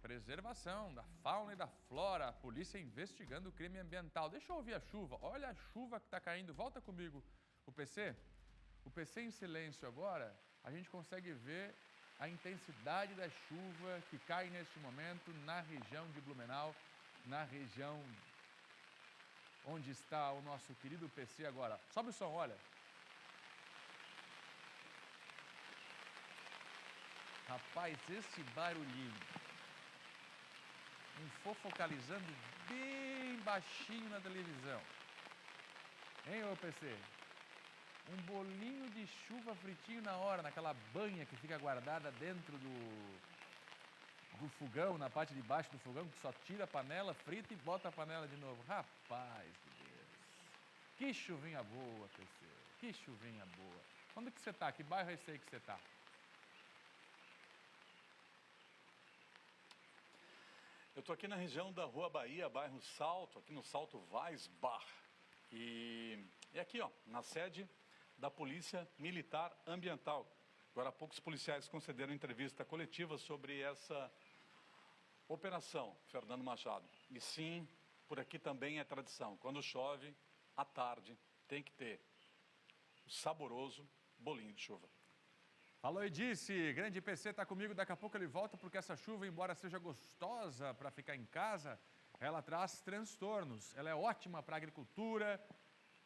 preservação da fauna e da flora. A polícia investigando o crime ambiental. Deixa eu ouvir a chuva. Olha a chuva que está caindo. Volta comigo, o PC. O PC em silêncio agora, a gente consegue ver a intensidade da chuva que cai neste momento na região de Blumenau, na região onde está o nosso querido PC agora. Sobe o som, olha. Rapaz, esse barulhinho. Focalizando bem baixinho na televisão. Hein, ô PC? Um bolinho de chuva fritinho na hora, naquela banha que fica guardada dentro do fogão, na parte de baixo do fogão, que só tira a panela, frita e bota a panela de novo. Rapaz de Deus. Que chuvinha boa, PC. Que chuvinha boa. Onde que você tá? Que bairro é esse aí que você tá? Eu estou aqui na região da Rua Bahia, bairro Salto, aqui no Salto Weisbach. E aqui, ó, na sede da Polícia Militar Ambiental. Agora há pouco os policiais concederam entrevista coletiva sobre essa operação, Fernando Machado. E sim, por aqui também é tradição. Quando chove, à tarde, tem que ter o saboroso bolinho de chuva. Falou e disse, grande PC está comigo, daqui a pouco ele volta, porque essa chuva, embora seja gostosa para ficar em casa, ela traz transtornos. Ela é ótima para a agricultura,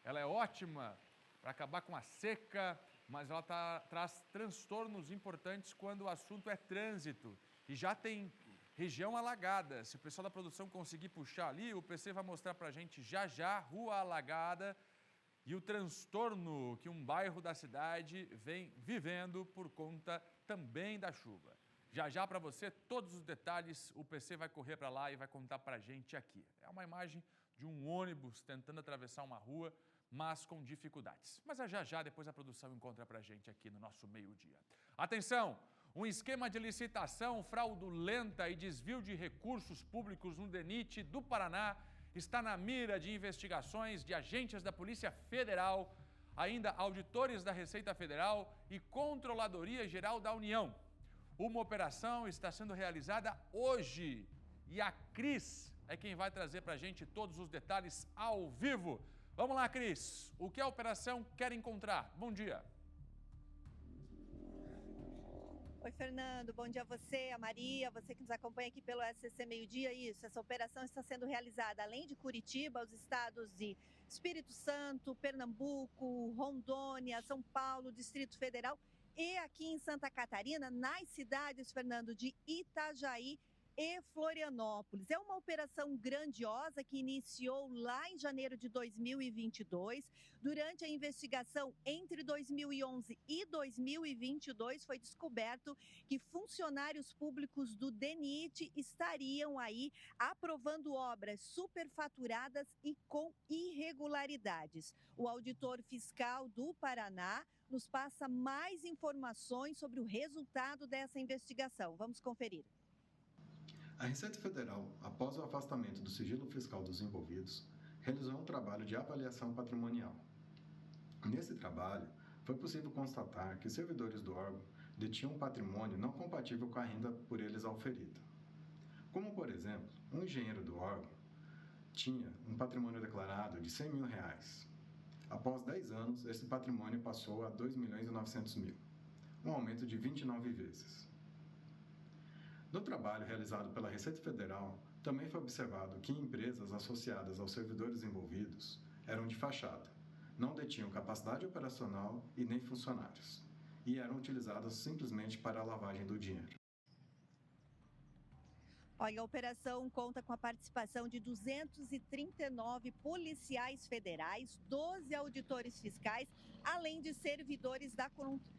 ela é ótima para acabar com a seca, mas ela traz transtornos importantes quando o assunto é trânsito. E já tem região alagada. Se o pessoal da produção conseguir puxar ali, o PC vai mostrar para a gente já rua alagada e o transtorno que um bairro da cidade vem vivendo por conta também da chuva. Já para você, todos os detalhes, o PC vai correr para lá e vai contar para a gente aqui. É uma imagem de um ônibus tentando atravessar uma rua, mas com dificuldades. Mas já depois a produção encontra para a gente aqui no nosso meio-dia. Atenção! Um esquema de licitação fraudulenta e desvio de recursos públicos no DENIT do Paraná está na mira de investigações de agentes da Polícia Federal, ainda auditores da Receita Federal e Controladoria Geral da União. Uma operação está sendo realizada hoje e a Cris é quem vai trazer para a gente todos os detalhes ao vivo. Vamos lá, Cris. O que a operação quer encontrar? Bom dia. Oi, Fernando. Bom dia a você, a Maria, você que nos acompanha aqui pelo SCC Meio-Dia. Isso, essa operação está sendo realizada além de Curitiba, os estados de Espírito Santo, Pernambuco, Rondônia, São Paulo, Distrito Federal e aqui em Santa Catarina, nas cidades, Fernando, de Itajaí e Florianópolis. É uma operação grandiosa que iniciou lá em janeiro de 2022. Durante a investigação entre 2011 e 2022, foi descoberto que funcionários públicos do DENIT estariam aí aprovando obras superfaturadas e com irregularidades. O auditor fiscal do Paraná nos passa mais informações sobre o resultado dessa investigação. Vamos conferir. A Receita Federal, após o afastamento do sigilo fiscal dos envolvidos, realizou um trabalho de avaliação patrimonial. Nesse trabalho, foi possível constatar que os servidores do órgão detinham um patrimônio não compatível com a renda por eles auferida. Como, por exemplo, um engenheiro do órgão tinha um patrimônio declarado de R$100 mil. Após 10 anos, esse patrimônio passou a R$2.900.000, um aumento de 29 vezes. No trabalho realizado pela Receita Federal, também foi observado que empresas associadas aos servidores envolvidos eram de fachada, não detinham capacidade operacional e nem funcionários, e eram utilizadas simplesmente para a lavagem do dinheiro. Olha, a operação conta com a participação de 239 policiais federais, 12 auditores fiscais, além de servidores da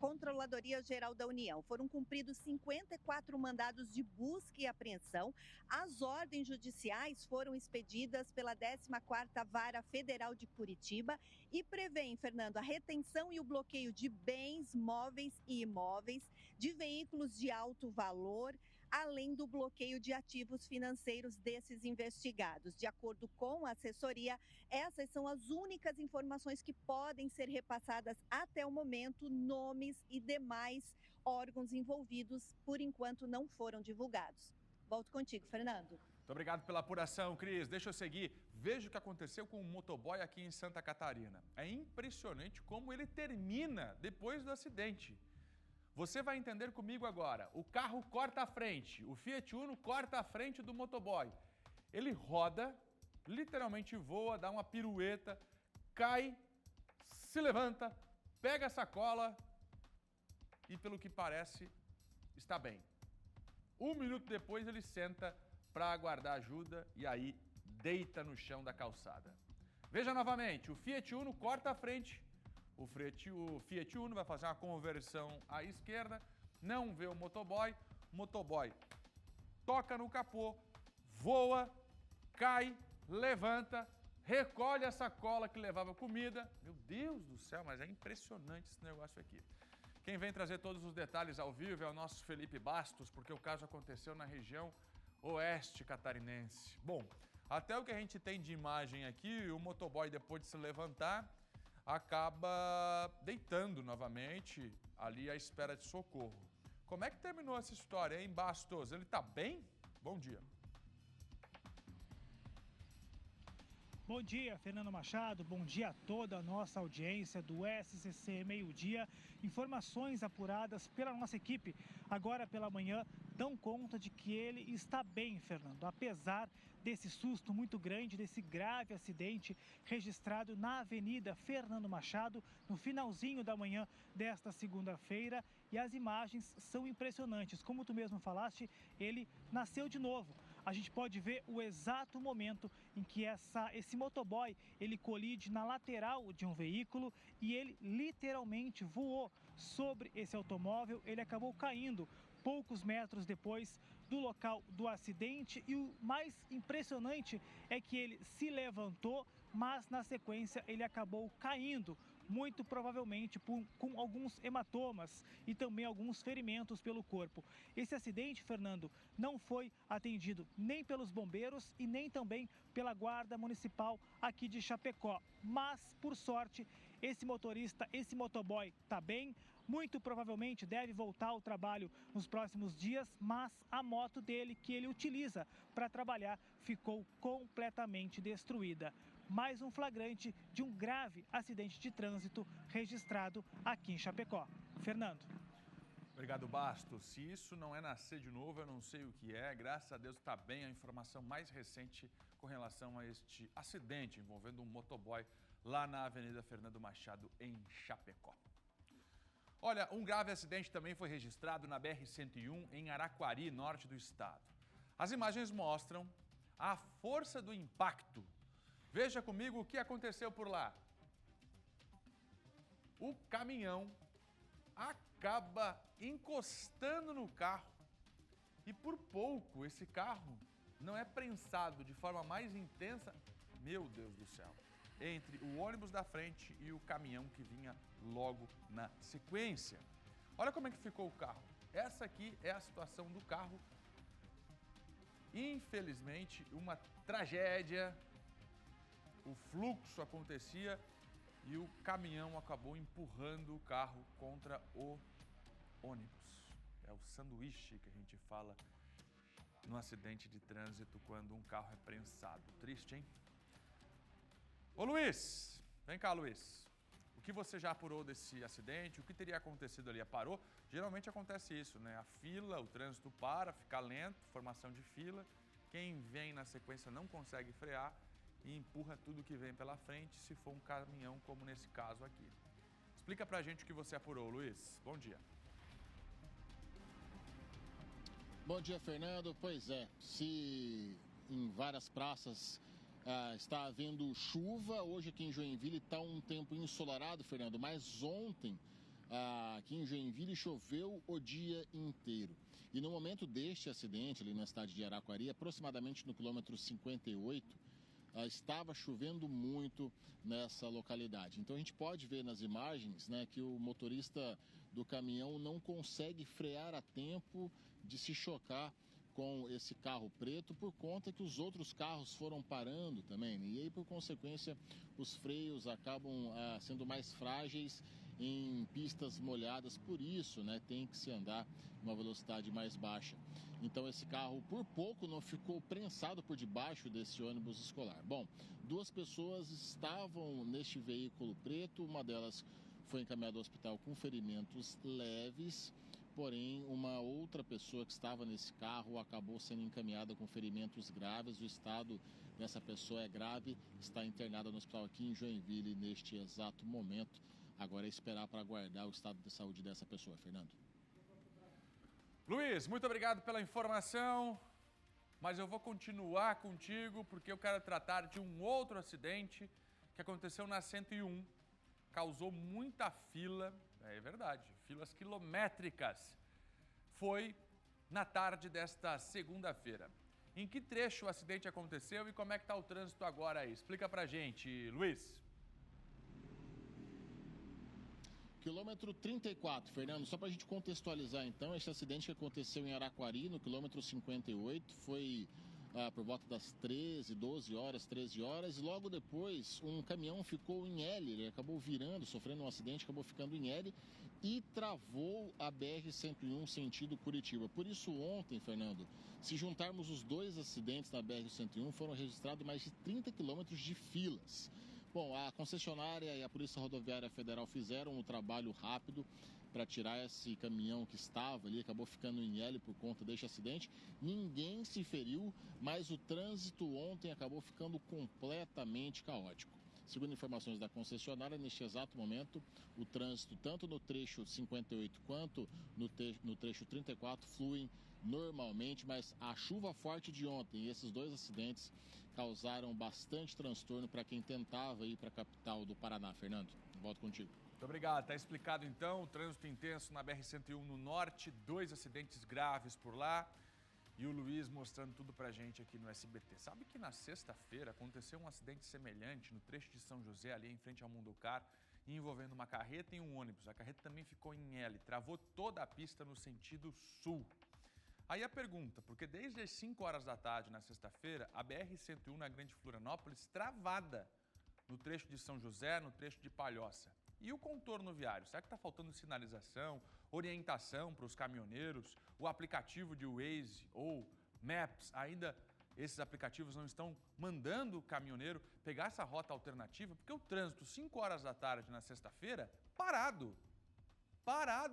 Controladoria Geral da União. Foram cumpridos 54 mandados de busca e apreensão. As ordens judiciais foram expedidas pela 14ª Vara Federal de Curitiba e prevêem, Fernando, a retenção e o bloqueio de bens, móveis e imóveis, de veículos de alto valor, além do bloqueio de ativos financeiros desses investigados. De acordo com a assessoria, essas são as únicas informações que podem ser repassadas até o momento. Nomes e demais órgãos envolvidos, por enquanto, não foram divulgados. Volto contigo, Fernando. Muito obrigado pela apuração, Cris. Deixa eu seguir. Veja o que aconteceu com um motoboy aqui em Santa Catarina. É impressionante como ele termina depois do acidente. Você vai entender comigo agora. O carro corta a frente, o Fiat Uno corta a frente do motoboy. Ele roda, literalmente voa, dá uma pirueta, cai, se levanta, pega a sacola e, pelo que parece, está bem. 1 minuto depois ele senta para aguardar ajuda e aí deita no chão da calçada. Veja novamente, o Fiat Uno corta a frente. O Fiat Uno vai fazer uma conversão à esquerda, não vê o motoboy toca no capô, voa, cai, levanta, recolhe a sacola que levava comida. Meu Deus do céu, mas é impressionante esse negócio aqui. Quem vem trazer todos os detalhes ao vivo é o nosso Felipe Bastos, porque o caso aconteceu na região oeste catarinense. Bom, até o que a gente tem de imagem aqui, o motoboy, depois de se levantar, acaba deitando novamente ali à espera de socorro. Como é que terminou essa história, hein, Bastos? Ele tá bem? Bom dia. Bom dia, Fernando Machado. Bom dia a toda a nossa audiência do SCC Meio-Dia. Informações apuradas pela nossa equipe agora pela manhã dão conta de que ele está bem, Fernando. Apesar desse susto muito grande, desse grave acidente registrado na Avenida Fernando Machado, no finalzinho da manhã desta segunda-feira. E as imagens são impressionantes. Como tu mesmo falaste, ele nasceu de novo. A gente pode ver o exato momento em que esse motoboy, ele colide na lateral de um veículo e ele literalmente voou sobre esse automóvel. Ele acabou caindo poucos metros depois do local do acidente e o mais impressionante é que ele se levantou, mas na sequência ele acabou caindo, muito provavelmente com alguns hematomas e também alguns ferimentos pelo corpo. Esse acidente, Fernando, não foi atendido nem pelos bombeiros e nem também pela Guarda Municipal aqui de Chapecó. Mas, por sorte, esse motorista, esse motoboy está bem. Muito provavelmente deve voltar ao trabalho nos próximos dias, mas a moto dele, que ele utiliza para trabalhar, ficou completamente destruída. Mais um flagrante de um grave acidente de trânsito registrado aqui em Chapecó. Fernando. Obrigado, Bastos. Se isso não é nascer de novo, eu não sei o que é. Graças a Deus está bem. A informação mais recente com relação a este acidente envolvendo um motoboy lá na Avenida Fernando Machado, em Chapecó. Olha, um grave acidente também foi registrado na BR-101 em Araquari, norte do estado. As imagens mostram a força do impacto. Veja comigo o que aconteceu por lá. O caminhão acaba encostando no carro e por pouco esse carro não é prensado de forma mais intensa, meu Deus do céu, entre o ônibus da frente e o caminhão que vinha logo na sequência. Olha como é que ficou o carro. Essa aqui é a situação do carro. Infelizmente, uma tragédia. O fluxo acontecia e o caminhão acabou empurrando o carro contra o ônibus. É o sanduíche que a gente fala no acidente de trânsito quando um carro é prensado. Triste, hein? Ô Luiz, vem cá, Luiz. O que você já apurou desse acidente? O que teria acontecido ali? Parou? Geralmente acontece isso, né? A fila, o trânsito para, fica lento, formação de fila. Quem vem na sequência não consegue frear e empurra tudo que vem pela frente, se for um caminhão, como nesse caso aqui. Explica pra gente o que você apurou, Luiz. Bom dia. Bom dia, Fernando. Pois é, se em várias praças está havendo chuva, hoje aqui em Joinville está um tempo ensolarado, Fernando, mas ontem aqui em Joinville choveu o dia inteiro. E no momento deste acidente ali na cidade de Araquari, aproximadamente no quilômetro 58, estava chovendo muito nessa localidade. Então a gente pode ver nas imagens, né, que o motorista do caminhão não consegue frear a tempo de se chocar com esse carro preto por conta que os outros carros foram parando também. E aí, por consequência, os freios acabam sendo mais frágeis em pistas molhadas, por isso, né, tem que se andar uma velocidade mais baixa. Então esse carro por pouco não ficou prensado por debaixo desse ônibus escolar. Bom, 2 pessoas estavam neste veículo preto, uma delas foi encaminhada ao hospital com ferimentos leves, porém uma outra pessoa que estava nesse carro acabou sendo encaminhada com ferimentos graves. O estado dessa pessoa é grave, está internada no hospital aqui em Joinville neste exato momento. Agora é esperar para aguardar o estado de saúde dessa pessoa, Fernando. Luiz, muito obrigado pela informação, mas eu vou continuar contigo porque eu quero tratar de um outro acidente que aconteceu na 101. Causou muita fila, é verdade, filas quilométricas. Foi na tarde desta segunda-feira. Em que trecho o acidente aconteceu e como é que está o trânsito agora aí? Explica pra gente, Luiz. Quilômetro 34, Fernando, só para a gente contextualizar então, esse acidente que aconteceu em Araquari, no quilômetro 58, foi por volta das 13 horas, e logo depois um caminhão ficou em L, ele acabou virando, sofrendo um acidente, acabou ficando em L e travou a BR-101 sentido Curitiba. Por isso ontem, Fernando, se juntarmos os 2 acidentes na BR-101, foram registrados mais de 30 quilômetros de filas. Bom, a concessionária e a Polícia Rodoviária Federal fizeram um trabalho rápido para tirar esse caminhão que estava ali, acabou ficando em L por conta deste acidente. Ninguém se feriu, mas o trânsito ontem acabou ficando completamente caótico. Segundo informações da concessionária, neste exato momento, o trânsito, tanto no trecho 58 quanto no trecho 34, fluem normalmente, mas a chuva forte de ontem e esses 2 acidentes causaram bastante transtorno para quem tentava ir para a capital do Paraná. Fernando, volto contigo. Muito obrigado. Está explicado então, o trânsito intenso na BR-101 no norte, 2 acidentes graves por lá e o Luiz mostrando tudo pra gente aqui no SBT. Sabe que na sexta-feira aconteceu um acidente semelhante no trecho de São José, ali em frente ao Munducar, envolvendo uma carreta e um ônibus. A carreta também ficou em L, travou toda a pista no sentido sul. Aí a pergunta, porque desde as 5 horas da tarde na sexta-feira, a BR-101 na Grande Florianópolis travada no trecho de São José, no trecho de Palhoça. E o contorno viário? Será que está faltando sinalização, orientação para os caminhoneiros? O aplicativo de Waze ou Maps, ainda esses aplicativos não estão mandando o caminhoneiro pegar essa rota alternativa? Porque o trânsito, 5 horas da tarde na sexta-feira, parado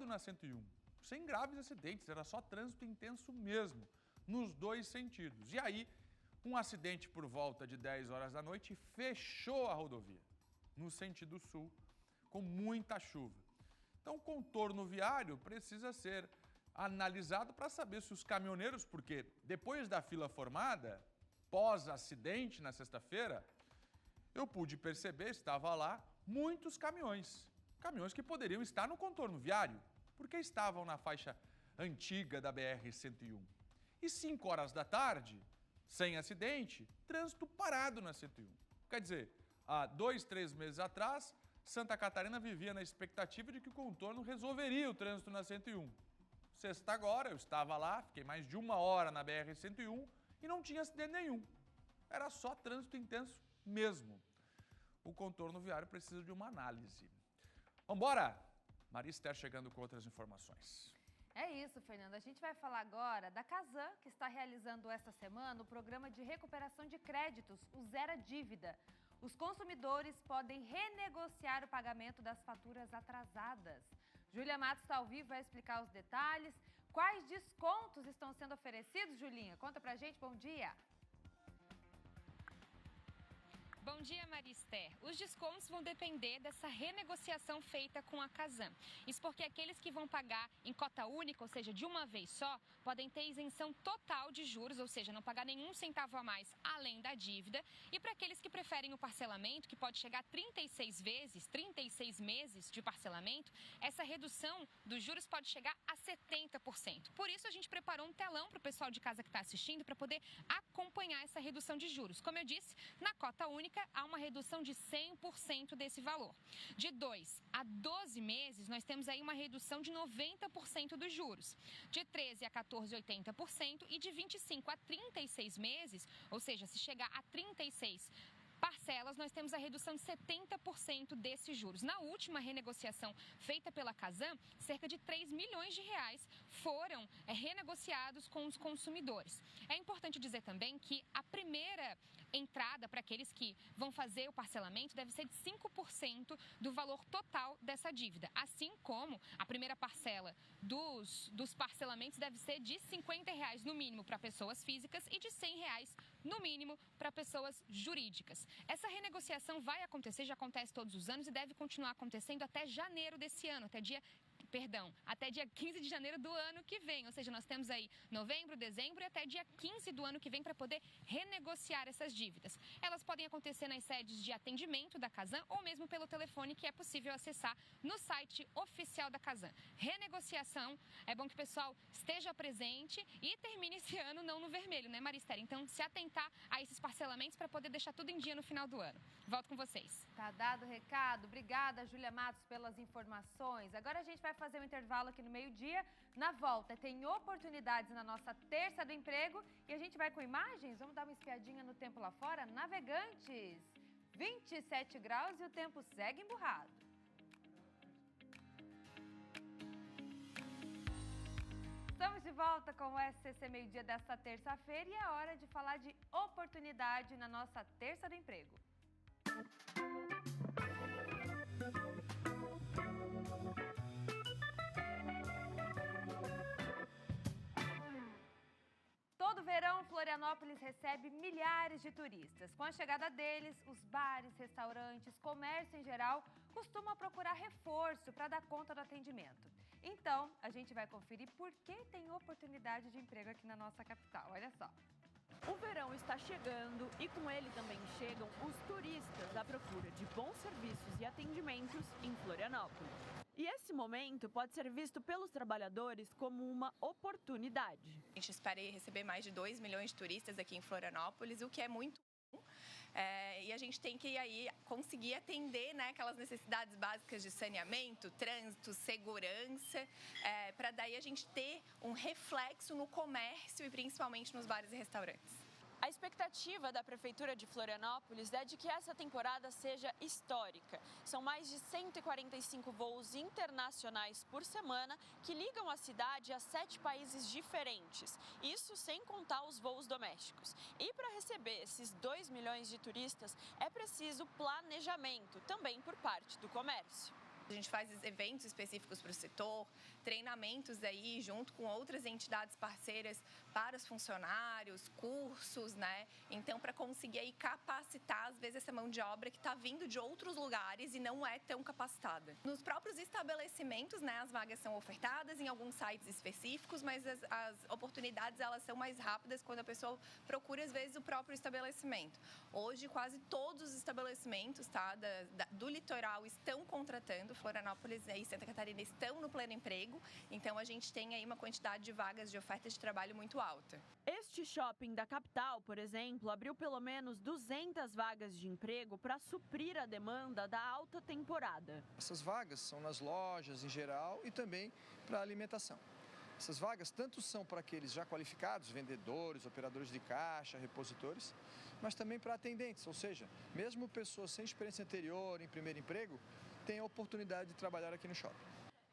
na 101. Sem graves acidentes, era só trânsito intenso mesmo, nos 2 sentidos. E aí, um acidente por volta de 10 horas da noite fechou a rodovia, no sentido sul, com muita chuva. Então, o contorno viário precisa ser analisado para saber se os caminhoneiros, porque depois da fila formada, pós-acidente na sexta-feira, eu pude perceber, estava lá, muitos caminhões que poderiam estar no contorno viário, porque estavam na faixa antiga da BR-101. E 5 horas da tarde, sem acidente, trânsito parado na 101. Quer dizer, há 2, 3 meses atrás, Santa Catarina vivia na expectativa de que o contorno resolveria o trânsito na 101. Sexta agora, eu estava lá, fiquei mais de 1 hora na BR-101 e não tinha acidente nenhum. Era só trânsito intenso mesmo. O contorno viário precisa de uma análise. Vambora! Maria Esther chegando com outras informações. É isso, Fernanda. A gente vai falar agora da Casan, que está realizando esta semana o programa de recuperação de créditos, o Zero Dívida. Os consumidores podem renegociar o pagamento das faturas atrasadas. Júlia Matos está ao vivo, vai explicar os detalhes. Quais descontos estão sendo oferecidos, Julinha? Conta pra gente, bom dia. Bom dia, Marister. Os descontos vão depender dessa renegociação feita com a Casan. Isso porque aqueles que vão pagar em cota única, ou seja, de uma vez só, podem ter isenção total de juros, ou seja, não pagar nenhum centavo a mais além da dívida. E para aqueles que preferem o parcelamento, que pode chegar a 36 meses de parcelamento, essa redução dos juros pode chegar a 70%. Por isso, a gente preparou um telão para o pessoal de casa que está assistindo para poder acompanhar essa redução de juros. Como eu disse, na cota única há uma redução de 100% desse valor. De 2 a 12 meses, nós temos aí uma redução de 90% dos juros. De 13 a 14, 80%. E de 25 a 36 meses, ou seja, se chegar a 36 parcelas, nós temos a redução de 70% desses juros. Na última renegociação feita pela Casan, cerca de 3 milhões de reais foram renegociados com os consumidores. É importante dizer também que a primeira entrada para aqueles que vão fazer o parcelamento deve ser de 5% do valor total dessa dívida, assim como a primeira parcela dos parcelamentos deve ser de R$ 50 no mínimo para pessoas físicas e de R$ 100 no mínimo para pessoas jurídicas. Essa renegociação vai acontecer, já acontece todos os anos e deve continuar acontecendo até janeiro desse ano, até dia 15 de janeiro do ano que vem. Ou seja, nós temos aí novembro, dezembro e até dia 15 do ano que vem para poder renegociar essas dívidas. Elas podem acontecer nas sedes de atendimento da Casan ou mesmo pelo telefone que é possível acessar no site oficial da Casan. Renegociação, é bom que o pessoal esteja presente e termine esse ano não no vermelho, né, Maristério? Então, se atentar a esses parcelamentos para poder deixar tudo em dia no final do ano. Volto com vocês. Tá dado o recado. Obrigada, Júlia Matos, pelas informações. Agora a gente vai fazer um intervalo aqui no meio-dia. Na volta, tem oportunidades na nossa terça do emprego e a gente vai com imagens. Vamos dar uma espiadinha no tempo lá fora. Navegantes, 27 graus e o tempo segue emburrado. Estamos de volta com o SCC Meio-Dia desta terça-feira e é hora de falar de oportunidade na nossa terça do emprego. Todo verão, Florianópolis recebe milhares de turistas. Com a chegada deles, os bares, restaurantes, comércio em geral, costumam procurar reforço para dar conta do atendimento. Então, a gente vai conferir por que tem oportunidade de emprego aqui na nossa capital. Olha só. O verão está chegando e com ele também chegam os turistas à procura de bons serviços e atendimentos em Florianópolis. E esse momento pode ser visto pelos trabalhadores como uma oportunidade. A gente espera receber mais de 2 milhões de turistas aqui em Florianópolis, o que é muito bom. E a gente tem que aí conseguir atender, né, aquelas necessidades básicas de saneamento, trânsito, segurança, para daí a gente ter um reflexo no comércio e principalmente nos bares e restaurantes. A expectativa da Prefeitura de Florianópolis é de que essa temporada seja histórica. São mais de 145 voos internacionais por semana que ligam a cidade a 7 países diferentes. Isso sem contar os voos domésticos. E para receber esses 2 milhões de turistas é preciso planejamento, também por parte do comércio. A gente faz eventos específicos para o setor, treinamentos aí junto com outras entidades parceiras para os funcionários, cursos, né? Então, para conseguir aí capacitar, às vezes, essa mão de obra que está vindo de outros lugares e não é tão capacitada. Nos próprios estabelecimentos, né, as vagas são ofertadas em alguns sites específicos, mas as oportunidades, elas são mais rápidas quando a pessoa procura, às vezes, o próprio estabelecimento. Hoje, quase todos os estabelecimentos, tá, do litoral estão contratando. Florianópolis e Santa Catarina estão no pleno emprego, então a gente tem aí uma quantidade de vagas de oferta de trabalho muito alta. Este shopping da capital, por exemplo, abriu pelo menos 200 vagas de emprego para suprir a demanda da alta temporada. Essas vagas são nas lojas em geral e também para alimentação. Essas vagas tanto são para aqueles já qualificados, vendedores, operadores de caixa, repositores, mas também para atendentes, ou seja, mesmo pessoas sem experiência anterior em primeiro emprego, tem a oportunidade de trabalhar aqui no shopping.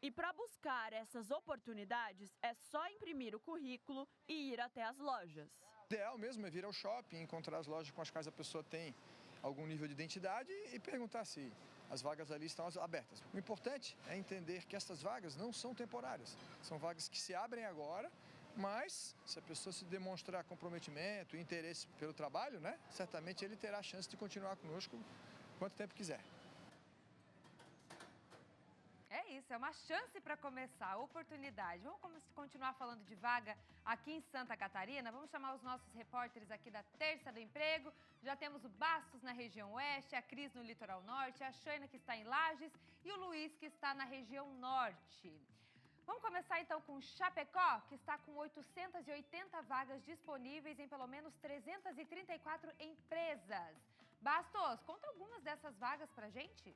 E para buscar essas oportunidades, é só imprimir o currículo e ir até as lojas. O ideal mesmo é vir ao shopping, encontrar as lojas com as quais a pessoa tem algum nível de identidade e perguntar se as vagas ali estão abertas. O importante é entender que essas vagas não são temporárias. São vagas que se abrem agora Mas, se a pessoa se demonstrar comprometimento e interesse pelo trabalho, né, certamente ele terá a chance de continuar conosco quanto tempo quiser. É isso, é uma chance para começar, oportunidade. Vamos continuar falando de vaga aqui em Santa Catarina. Vamos chamar os nossos repórteres aqui da Terça do Emprego. Já temos o Bastos na região oeste, a Cris no litoral norte, a Shaina que está em Lages e o Luiz que está na região norte. Vamos começar então com Chapecó, que está com 880 vagas disponíveis em pelo menos 334 empresas. Bastos, conta algumas dessas vagas pra gente.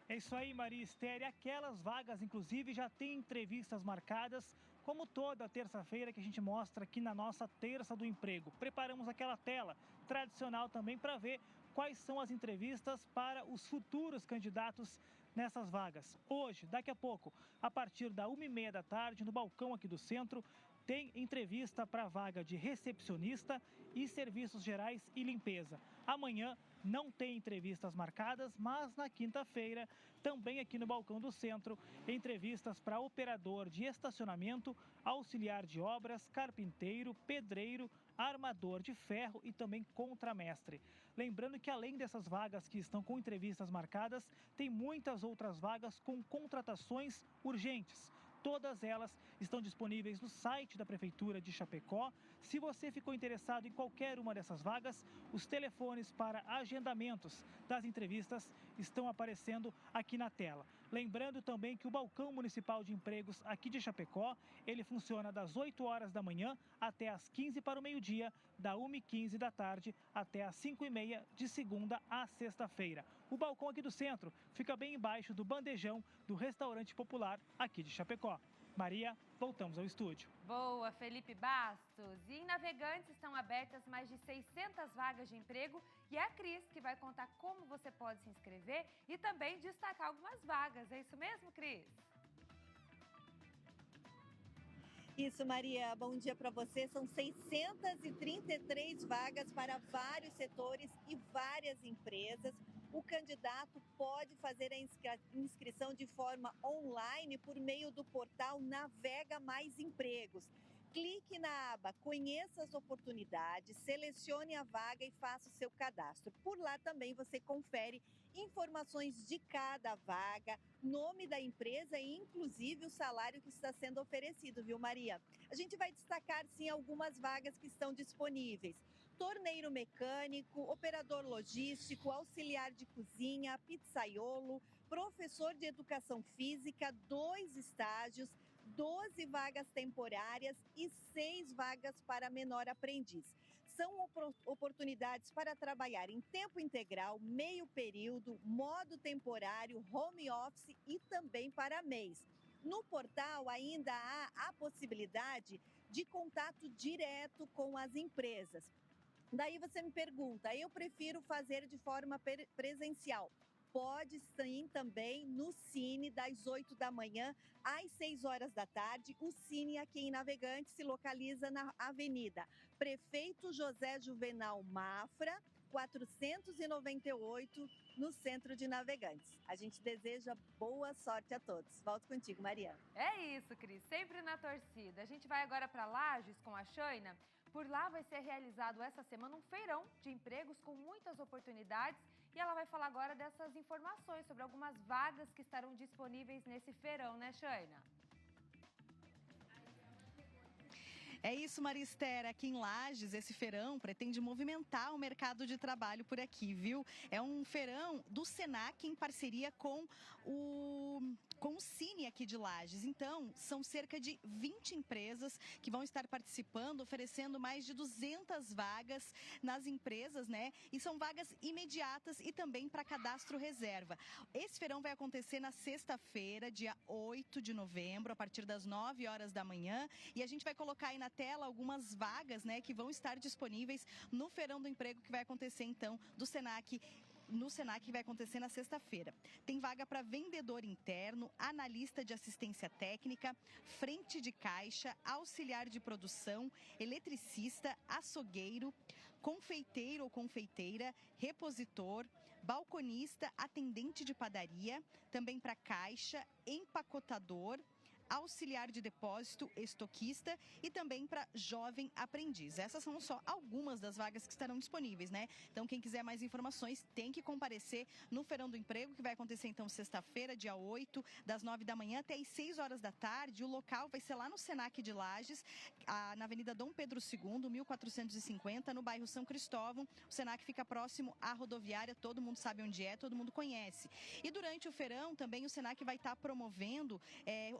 É isso aí, Maria Esther. Aquelas vagas, inclusive, já têm entrevistas marcadas, como toda terça-feira que a gente mostra aqui na nossa Terça do Emprego. Preparamos aquela tela tradicional também para ver quais são as entrevistas para os futuros candidatos nessas vagas. Hoje, daqui a pouco, a partir da 1h30 da tarde, no balcão aqui do centro, tem entrevista para a vaga de recepcionista e serviços gerais e limpeza. Amanhã não tem entrevistas marcadas, mas na quinta-feira, também aqui no balcão do centro, entrevistas para operador de estacionamento, auxiliar de obras, carpinteiro, pedreiro, armador de ferro e também contramestre. Lembrando que além dessas vagas que estão com entrevistas marcadas, tem muitas outras vagas com contratações urgentes. Todas elas estão disponíveis no site da Prefeitura de Chapecó. Se você ficou interessado em qualquer uma dessas vagas, os telefones para agendamentos das entrevistas estão aparecendo aqui na tela. Lembrando também que o Balcão Municipal de Empregos aqui de Chapecó, ele funciona das 8 horas da manhã até as 15 para o meio-dia, da 1h15 da tarde até as 5h30 de segunda a sexta-feira. O balcão aqui do centro fica bem embaixo do bandejão do restaurante popular aqui de Chapecó. Maria, voltamos ao estúdio. Boa, Felipe Bastos. E em Navegantes estão abertas mais de 600 vagas de emprego e é a Cris que vai contar como você pode se inscrever e também destacar algumas vagas. É isso mesmo, Cris? Isso, Maria. Bom dia para você. São 633 vagas para vários setores e várias empresas. O candidato pode fazer a inscrição de forma online por meio do portal Navega Mais Empregos. Clique na aba Conheça as oportunidades, selecione a vaga e faça o seu cadastro. Por lá também você confere informações de cada vaga, nome da empresa e inclusive o salário que está sendo oferecido, viu, Maria? A gente vai destacar, sim, algumas vagas que estão disponíveis. Torneiro mecânico, operador logístico, auxiliar de cozinha, pizzaiolo, professor de educação física, 2 estágios, 12 vagas temporárias e 6 vagas para menor aprendiz. São oportunidades para trabalhar em tempo integral, meio período, modo temporário, home office e também para mês. No portal ainda há a possibilidade de contato direto com as empresas. Daí você me pergunta, eu prefiro fazer de forma presencial. Pode sim também no Cine, das 8 da manhã às 6 horas da tarde. O Cine aqui em Navegantes se localiza na Avenida Prefeito José Juvenal Mafra, 498, no centro de Navegantes. A gente deseja boa sorte a todos. Volto contigo, Mariana. É isso, Cris, sempre na torcida. A gente vai agora para Lages com a Shaina. Por lá vai ser realizado essa semana um feirão de empregos com muitas oportunidades e ela vai falar agora dessas informações sobre algumas vagas que estarão disponíveis nesse feirão, né, Shaina? É isso, Maristera. Aqui em Lages, esse feirão pretende movimentar o mercado de trabalho por aqui, viu? É um feirão do Senac em parceria com o Cine aqui de Lages. Então, são cerca de 20 empresas que vão estar participando, oferecendo mais de 200 vagas nas empresas, né? E são vagas imediatas e também para cadastro reserva. Esse feirão vai acontecer na sexta-feira, dia 8 de novembro, a partir das 9 horas da manhã. E a gente vai colocar aí na tela algumas vagas, né, que vão estar disponíveis no Feirão do Emprego que vai acontecer, então, do Senac. No Senac, que vai acontecer na sexta-feira. Tem vaga para vendedor interno, analista de assistência técnica, frente de caixa, auxiliar de produção, eletricista, açougueiro, confeiteiro ou confeiteira, repositor, balconista, atendente de padaria, também para caixa, empacotador, auxiliar de depósito, estoquista e também para jovem aprendiz. Essas são só algumas das vagas que estarão disponíveis, né? Então, quem quiser mais informações tem que comparecer no Feirão do Emprego, que vai acontecer então sexta-feira, dia 8, das 9 da manhã até as 6 horas da tarde. O local vai ser lá no Senac de Lages, na Avenida Dom Pedro II, 1450, no bairro São Cristóvão. O Senac fica próximo à rodoviária, todo mundo sabe onde é, todo mundo conhece. E durante o feirão também o Senac vai estar promovendo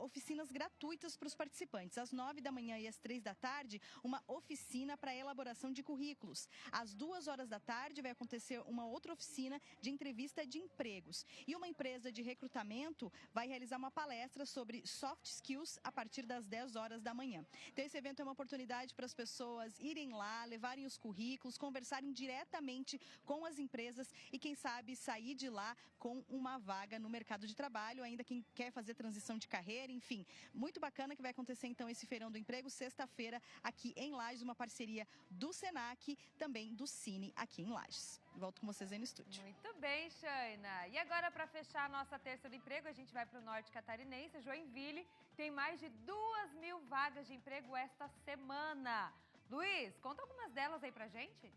oficinas gratuitas para os participantes. Às 9 da manhã e às 3 da tarde, uma oficina para elaboração de currículos. Às 2 horas da tarde vai acontecer uma outra oficina de entrevista de empregos. E uma empresa de recrutamento vai realizar uma palestra sobre soft skills a partir das 10 horas da manhã. Então, esse evento é uma oportunidade para as pessoas irem lá, levarem os currículos, conversarem diretamente com as empresas e, quem sabe, sair de lá com uma vaga no mercado de trabalho, ainda quem quer fazer transição de carreira, enfim. Muito bacana que vai acontecer, então, esse Feirão do Emprego, sexta-feira, aqui em Lages, uma parceria do Senac, também do Cine, aqui em Lages. Volto com vocês aí no estúdio. Muito bem, Shaina. E agora, para fechar a nossa terça do emprego, a gente vai para o norte catarinense, Joinville. Tem mais de 2.000 vagas de emprego esta semana. Luiz, conta algumas delas aí pra gente.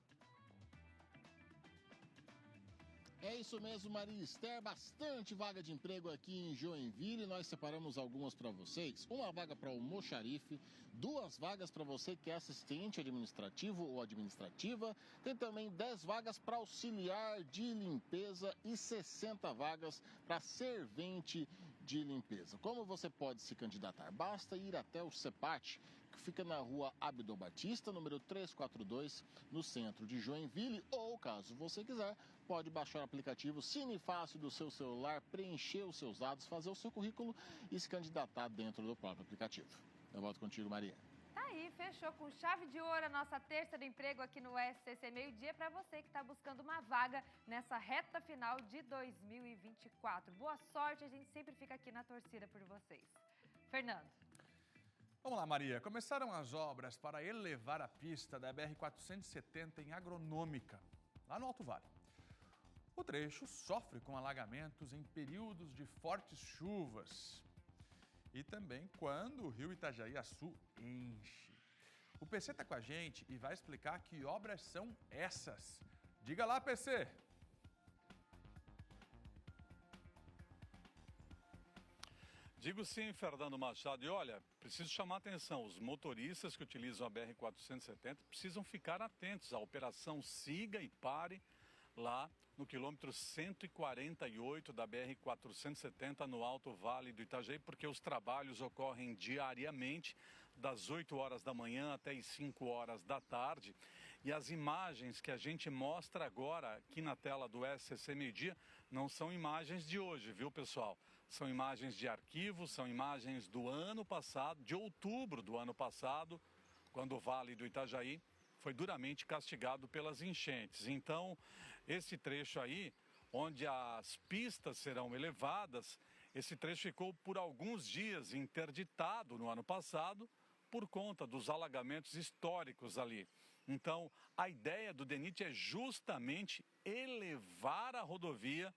É isso mesmo, Maria Esther, bastante vaga de emprego aqui em Joinville. Nós separamos algumas para vocês. Uma vaga para o almoxarife, 2 vagas para você que é assistente administrativo ou administrativa. Tem também 10 vagas para auxiliar de limpeza e 60 vagas para servente de limpeza. Como você pode se candidatar? Basta ir até o CEPAT, que fica na rua Abdon Batista, número 342, no centro de Joinville, ou, caso você quiser, pode baixar o aplicativo Cine Fácil do seu celular, preencher os seus dados, fazer o seu currículo e se candidatar dentro do próprio aplicativo. Eu volto contigo, Maria. Tá aí, fechou com chave de ouro a nossa terça do emprego aqui no SCC Meio-Dia para você que está buscando uma vaga nessa reta final de 2024. Boa sorte, a gente sempre fica aqui na torcida por vocês. Fernando. Vamos lá, Maria. Começaram as obras para elevar a pista da BR-470 em Agronômica, lá no Alto Vale. O trecho sofre com alagamentos em períodos de fortes chuvas e também quando o rio Itajaí-Açu enche. O PC está com a gente e vai explicar que obras são essas. Diga lá, PC! Digo sim, Fernando Machado. E olha, preciso chamar a atenção, os motoristas que utilizam a BR-470 precisam ficar atentos à operação Siga e Pare lá no quilômetro 148 da BR-470 no Alto Vale do Itajaí, porque os trabalhos ocorrem diariamente das 8 horas da manhã até as 5 horas da tarde. E as imagens que a gente mostra agora aqui na tela do SCC Meio-Dia não são imagens de hoje, viu, pessoal? São imagens de arquivo, são imagens do ano passado, de outubro do ano passado, quando o Vale do Itajaí foi duramente castigado pelas enchentes. Então, esse trecho aí, onde as pistas serão elevadas, esse trecho ficou por alguns dias interditado no ano passado por conta dos alagamentos históricos ali. Então, a ideia do DENIT é justamente elevar a rodovia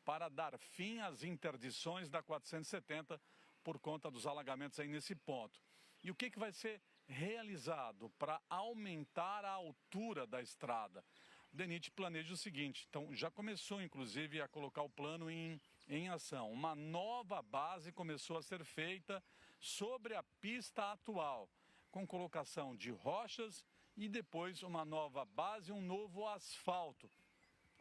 para dar fim às interdições da 470 por conta dos alagamentos aí nesse ponto. E o que vai ser realizado para aumentar a altura da estrada? O DENIT planeja o seguinte, então já começou inclusive a colocar o plano em ação. Uma nova base começou a ser feita sobre a pista atual, com colocação de rochas e depois uma nova base, um novo asfalto.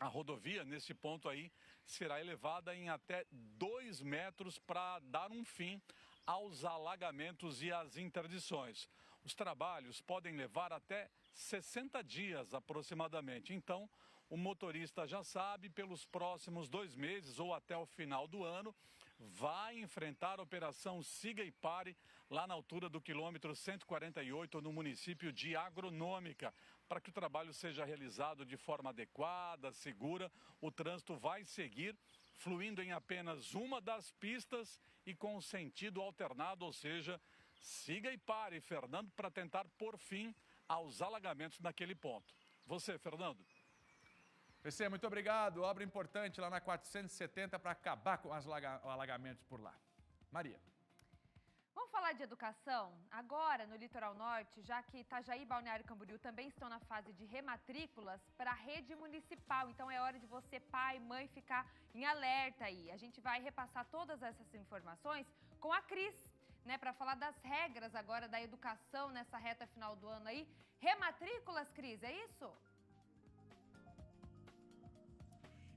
A rodovia, nesse ponto aí, será elevada em até 2 metros para dar um fim aos alagamentos e às interdições. Os trabalhos podem levar até 60 dias aproximadamente. Então, o motorista já sabe, pelos próximos 2 meses ou até o final do ano, vai enfrentar a operação Siga e Pare lá na altura do quilômetro 148 no município de Agronômica. Para que o trabalho seja realizado de forma adequada, segura, o trânsito vai seguir fluindo em apenas uma das pistas e com sentido alternado, ou seja, Siga e Pare, Fernando, para tentar pôr fim aos alagamentos naquele ponto. Você, Fernando? PC, muito obrigado. Obra importante lá na 470 para acabar com os alagamentos por lá. Maria. falar de educação, agora no Litoral Norte, já que Itajaí e Balneário Camboriú também estão na fase de rematrículas para a rede municipal. Então é hora de você, pai, mãe, ficar em alerta aí. A gente vai repassar todas essas informações com a Cris, né, para falar das regras agora da educação nessa reta final do ano aí. Rematrículas, Cris, é isso?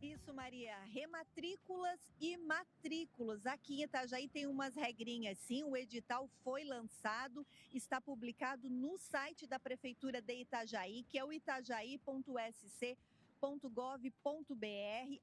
Isso, Maria. Rematrículas e matrículas. Aqui em Itajaí tem umas regrinhas, sim. O edital foi lançado, está publicado no site da Prefeitura de Itajaí, que é o itajaí.sc.gov.br.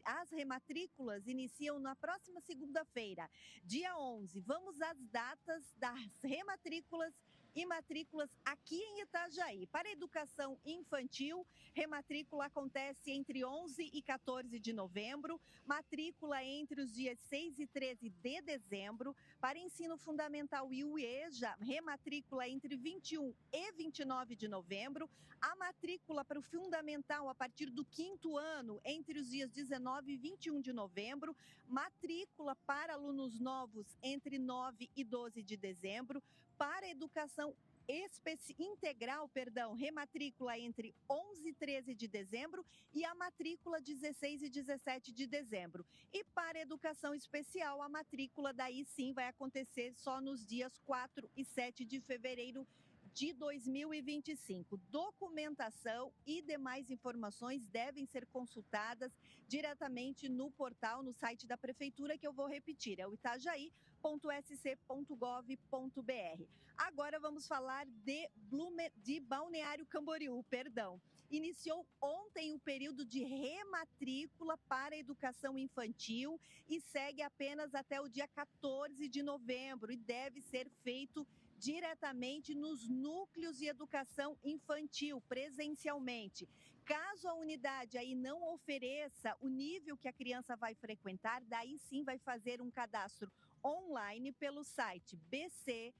As rematrículas iniciam na próxima segunda-feira, dia 11. Vamos às datas das rematrículas e matrículas aqui em Itajaí. Para a educação infantil, rematrícula acontece entre 11 e 14 de novembro, matrícula entre os dias 6 e 13 de dezembro. Para ensino fundamental e o EJA, rematrícula entre 21 e 29 de novembro. A matrícula para o fundamental a partir do 5º ano, entre os dias 19 e 21 de novembro. Matrícula para alunos novos entre 9 e 12 de dezembro. Para a educação integral, rematrícula entre 11 e 13 de dezembro e a matrícula 16 e 17 de dezembro. E para a educação especial, a matrícula daí sim vai acontecer só nos dias 4 e 7 de fevereiro de 2025. Documentação e demais informações devem ser consultadas diretamente no portal, no site da Prefeitura, que eu vou repetir, é o itajaí.sc.gov.br. Agora vamos falar de Balneário Camboriú, Iniciou ontem o período de rematrícula para a educação infantil e segue apenas até o dia 14 de novembro e deve ser feito diretamente nos núcleos de educação infantil, presencialmente. Caso a unidade aí não ofereça o nível que a criança vai frequentar, daí sim vai fazer um cadastro online pelo site bc.sc.gov.br,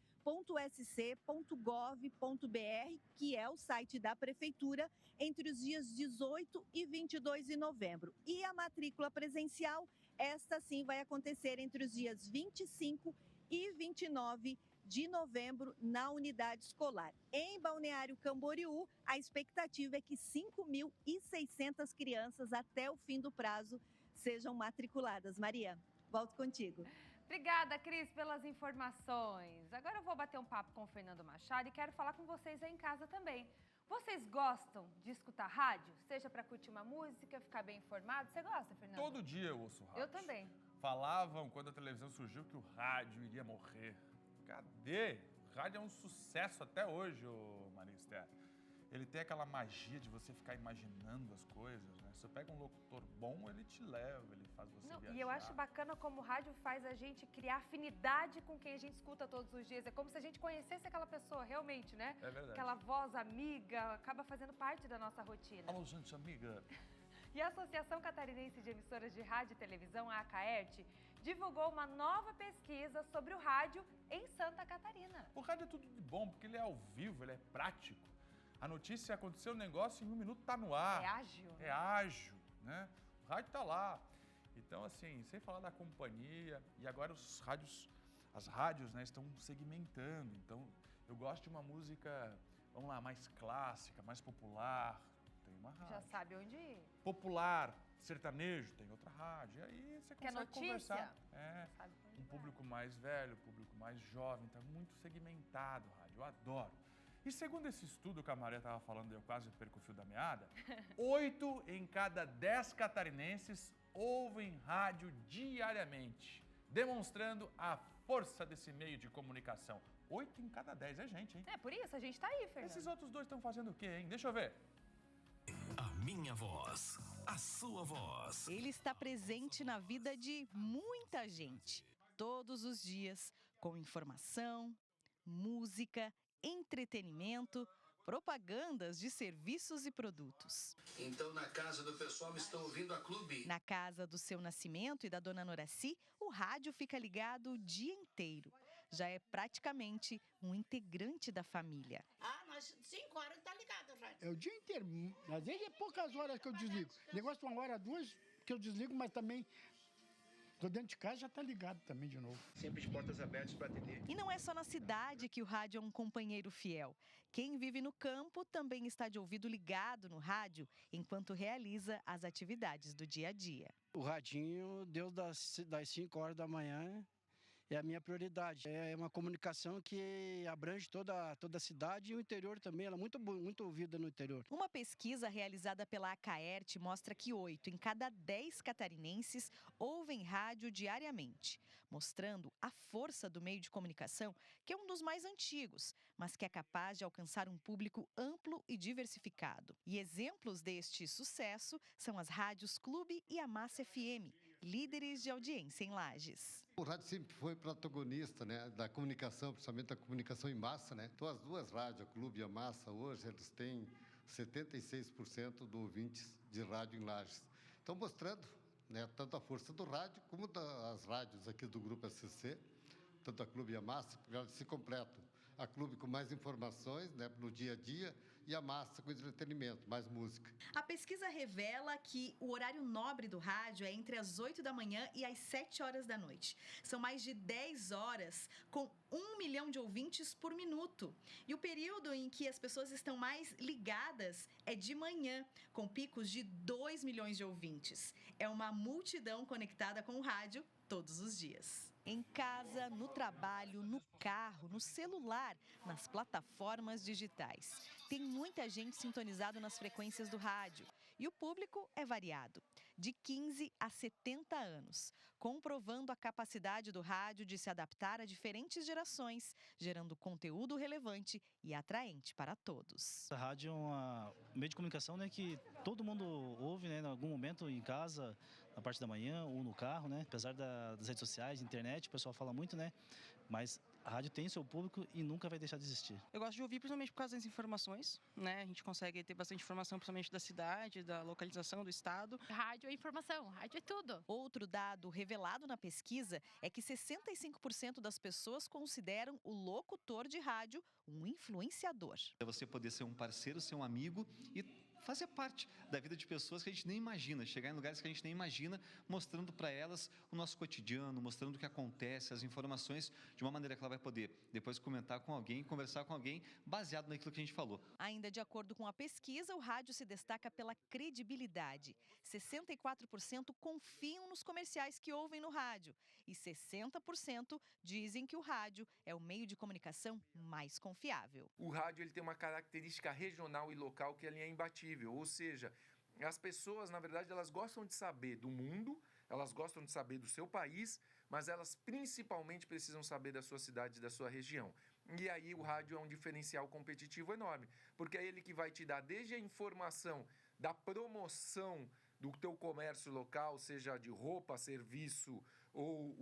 que é o site da Prefeitura, entre os dias 18 e 22 de novembro. E a matrícula presencial, esta sim vai acontecer entre os dias 25 e 29 de novembro na unidade escolar. Em Balneário Camboriú, a expectativa é que 5.600 crianças até o fim do prazo sejam matriculadas. Maria, volto contigo. Obrigada, Cris, pelas informações. Agora eu vou bater um papo com o Fernando Machado e quero falar com vocês aí em casa também. Vocês gostam de escutar rádio? Seja para curtir uma música, ficar bem informado? Você gosta, Fernando? Todo dia eu ouço rádio. Eu também. Falavam, quando a televisão surgiu, que o rádio iria morrer. Cadê? O rádio é um sucesso até hoje, ô Maria Esther. Ele tem aquela magia de você ficar imaginando as coisas, né? Você pega um locutor bom, ele te leva, ele faz você viajar. E eu acho bacana como o rádio faz a gente criar afinidade com quem a gente escuta todos os dias. É como se a gente conhecesse aquela pessoa realmente, né? É verdade. Aquela voz amiga, acaba fazendo parte da nossa rotina. Alô, gente amiga. E a Associação Catarinense de Emissoras de Rádio e Televisão, a ACAERT, divulgou uma nova pesquisa sobre o rádio em Santa Catarina. O rádio é tudo de bom, porque ele é ao vivo, ele é prático. A notícia aconteceu, o negócio em um minuto tá no ar. É ágil. É ágil, né? O rádio tá lá. Então, assim, sem falar da companhia, e agora as rádios, né, estão segmentando. Então, eu gosto de uma música, vamos lá, mais clássica, mais popular. Tem uma rádio. Já sabe onde ir. Popular, sertanejo, tem outra rádio. E aí você consegue conversar. Sabe Um público mais velho, público mais jovem, tá muito segmentado o rádio. Eu adoro. E segundo esse estudo que a Maria estava falando, eu quase perco o fio da meada, 8 em cada 10 catarinenses ouvem rádio diariamente, demonstrando a força desse meio de comunicação. 8 em cada 10 é gente, hein? É, por isso a gente tá aí, Fernando. Esses outros dois estão fazendo o quê, hein? Deixa eu ver. A minha voz, a sua voz. Ele está presente na vida de muita gente, todos os dias, com informação, música, entretenimento, propagandas de serviços e produtos. Então, na casa do pessoal estão ouvindo a Clube. Na casa do seu Nascimento e da dona Noraci, o rádio fica ligado o dia inteiro. Já é praticamente um integrante da família. Nós 5 horas tá ligado o rádio. É o dia inteiro. Às vezes é poucas horas que eu desligo. Negócio de 1 hora, 2 que eu desligo, mas também Estou dentro de casa, já está ligado também de novo. Sempre de portas abertas para atender. E não é só na cidade que o rádio é um companheiro fiel. Quem vive no campo também está de ouvido ligado no rádio enquanto realiza as atividades do dia a dia. O radinho deu das 5 horas da manhã. É a minha prioridade. É uma comunicação que abrange toda a cidade e o interior também. Ela é muito ouvida no interior. Uma pesquisa realizada pela Acaert mostra que 8 em cada 10 catarinenses ouvem rádio diariamente, mostrando a força do meio de comunicação, que é um dos mais antigos, mas que é capaz de alcançar um público amplo e diversificado. E exemplos deste sucesso são as rádios Clube e a Massa FM, líderes de audiência em Lages. O rádio sempre foi protagonista, né, da comunicação, principalmente da comunicação em massa, né? Então, as duas rádios, a Clube e a Massa, hoje eles têm 76% dos ouvintes de rádio em Lages. Estão mostrando, né, tanto a força do rádio como das rádios aqui do Grupo SCC, tanto a Clube e a Massa, porque elas se completam. A Clube com mais informações, né, no dia a dia, e a Massa com entretenimento, mais música. A pesquisa revela que o horário nobre do rádio é entre as 8 da manhã e as 7 horas da noite. São mais de 10 horas, com 1 milhão de ouvintes por minuto. E o período em que as pessoas estão mais ligadas é de manhã, com picos de 2 milhões de ouvintes. É uma multidão conectada com o rádio todos os dias. Em casa, no trabalho, no carro, no celular, nas plataformas digitais. Tem muita gente sintonizada nas frequências do rádio. E o público é variado, de 15 a 70 anos, comprovando a capacidade do rádio de se adaptar a diferentes gerações, gerando conteúdo relevante e atraente para todos. A rádio é um meio de comunicação, né, que todo mundo ouve, né, em algum momento em casa, na parte da manhã ou no carro, né? Apesar das redes sociais, internet, o pessoal fala muito, né? Mas a rádio tem seu público e nunca vai deixar de existir. Eu gosto de ouvir principalmente por causa das informações, né? A gente consegue ter bastante informação, principalmente da cidade, da localização do estado. Rádio é informação, rádio é tudo. Outro dado revelado na pesquisa é que 65% das pessoas consideram o locutor de rádio um influenciador. É você poder ser um parceiro, ser um amigo e fazer parte da vida de pessoas que a gente nem imagina, chegar em lugares que a gente nem imagina, mostrando para elas o nosso cotidiano, mostrando o que acontece, as informações, de uma maneira que ela vai poder depois comentar com alguém, conversar com alguém, baseado naquilo que a gente falou. Ainda de acordo com a pesquisa, o rádio se destaca pela credibilidade. 64% confiam nos comerciais que ouvem no rádio e 60% dizem que o rádio é o meio de comunicação mais confiável. O rádio ele tem uma característica regional e local que ele é imbatível, ou seja, as pessoas, na verdade, elas gostam de saber do mundo, elas gostam de saber do seu país, mas elas principalmente precisam saber da sua cidade e da sua região. E aí o rádio é um diferencial competitivo enorme, porque é ele que vai te dar desde a informação da promoção do teu comércio local, seja de roupa, serviço ou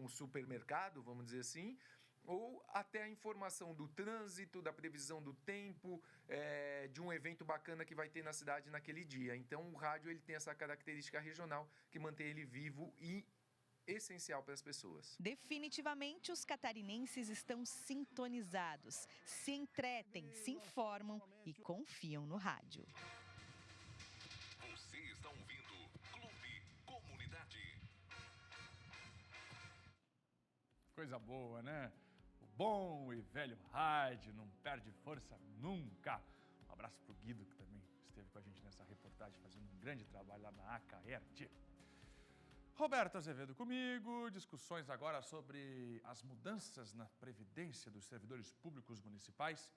um supermercado, vamos dizer assim, ou até a informação do trânsito, da previsão do tempo, de um evento bacana que vai ter na cidade naquele dia. Então, o rádio ele tem essa característica regional que mantém ele vivo e essencial para as pessoas. Definitivamente, os catarinenses estão sintonizados, se entretem, se informam e confiam no rádio. Você está ouvindo Clube Comunidade. Coisa boa, né? Bom e velho rádio, não perde força nunca. Um abraço pro Guido, que também esteve com a gente nessa reportagem, fazendo um grande trabalho lá na Acaert. Roberto Azevedo comigo, discussões agora sobre as mudanças na Previdência dos servidores públicos municipais.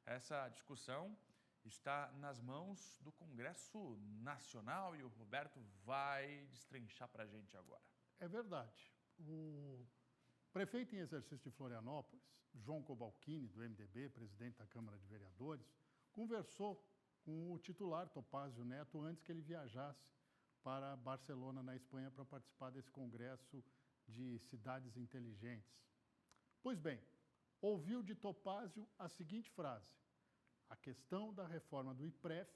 Essa discussão está nas mãos do Congresso Nacional e o Roberto vai destrinchar para a gente agora. É verdade. O prefeito em exercício de Florianópolis, João Cobalcini, do MDB, presidente da Câmara de Vereadores, conversou com o titular Topázio Neto antes que ele viajasse para Barcelona, na Espanha, para participar desse congresso de cidades inteligentes. Pois bem, ouviu de Topázio a seguinte frase: a questão da reforma do IPREF,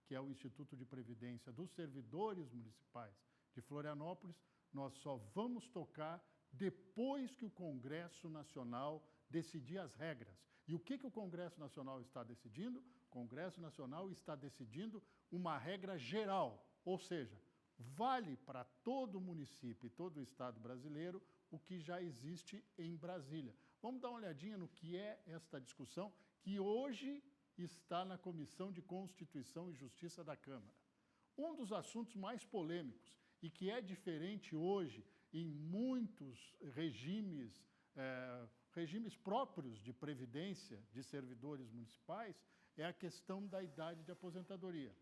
que é o Instituto de Previdência dos Servidores Municipais de Florianópolis, nós só vamos tocar depois que o Congresso Nacional decidir as regras. E o que o Congresso Nacional está decidindo? O Congresso Nacional está decidindo uma regra geral, ou seja, vale para todo o município e todo o estado brasileiro o que já existe em Brasília. Vamos dar uma olhadinha no que é esta discussão que hoje está na Comissão de Constituição e Justiça da Câmara. Um dos assuntos mais polêmicos e que é diferente hoje em muitos regimes próprios de previdência de servidores municipais é a questão da idade de aposentadoria.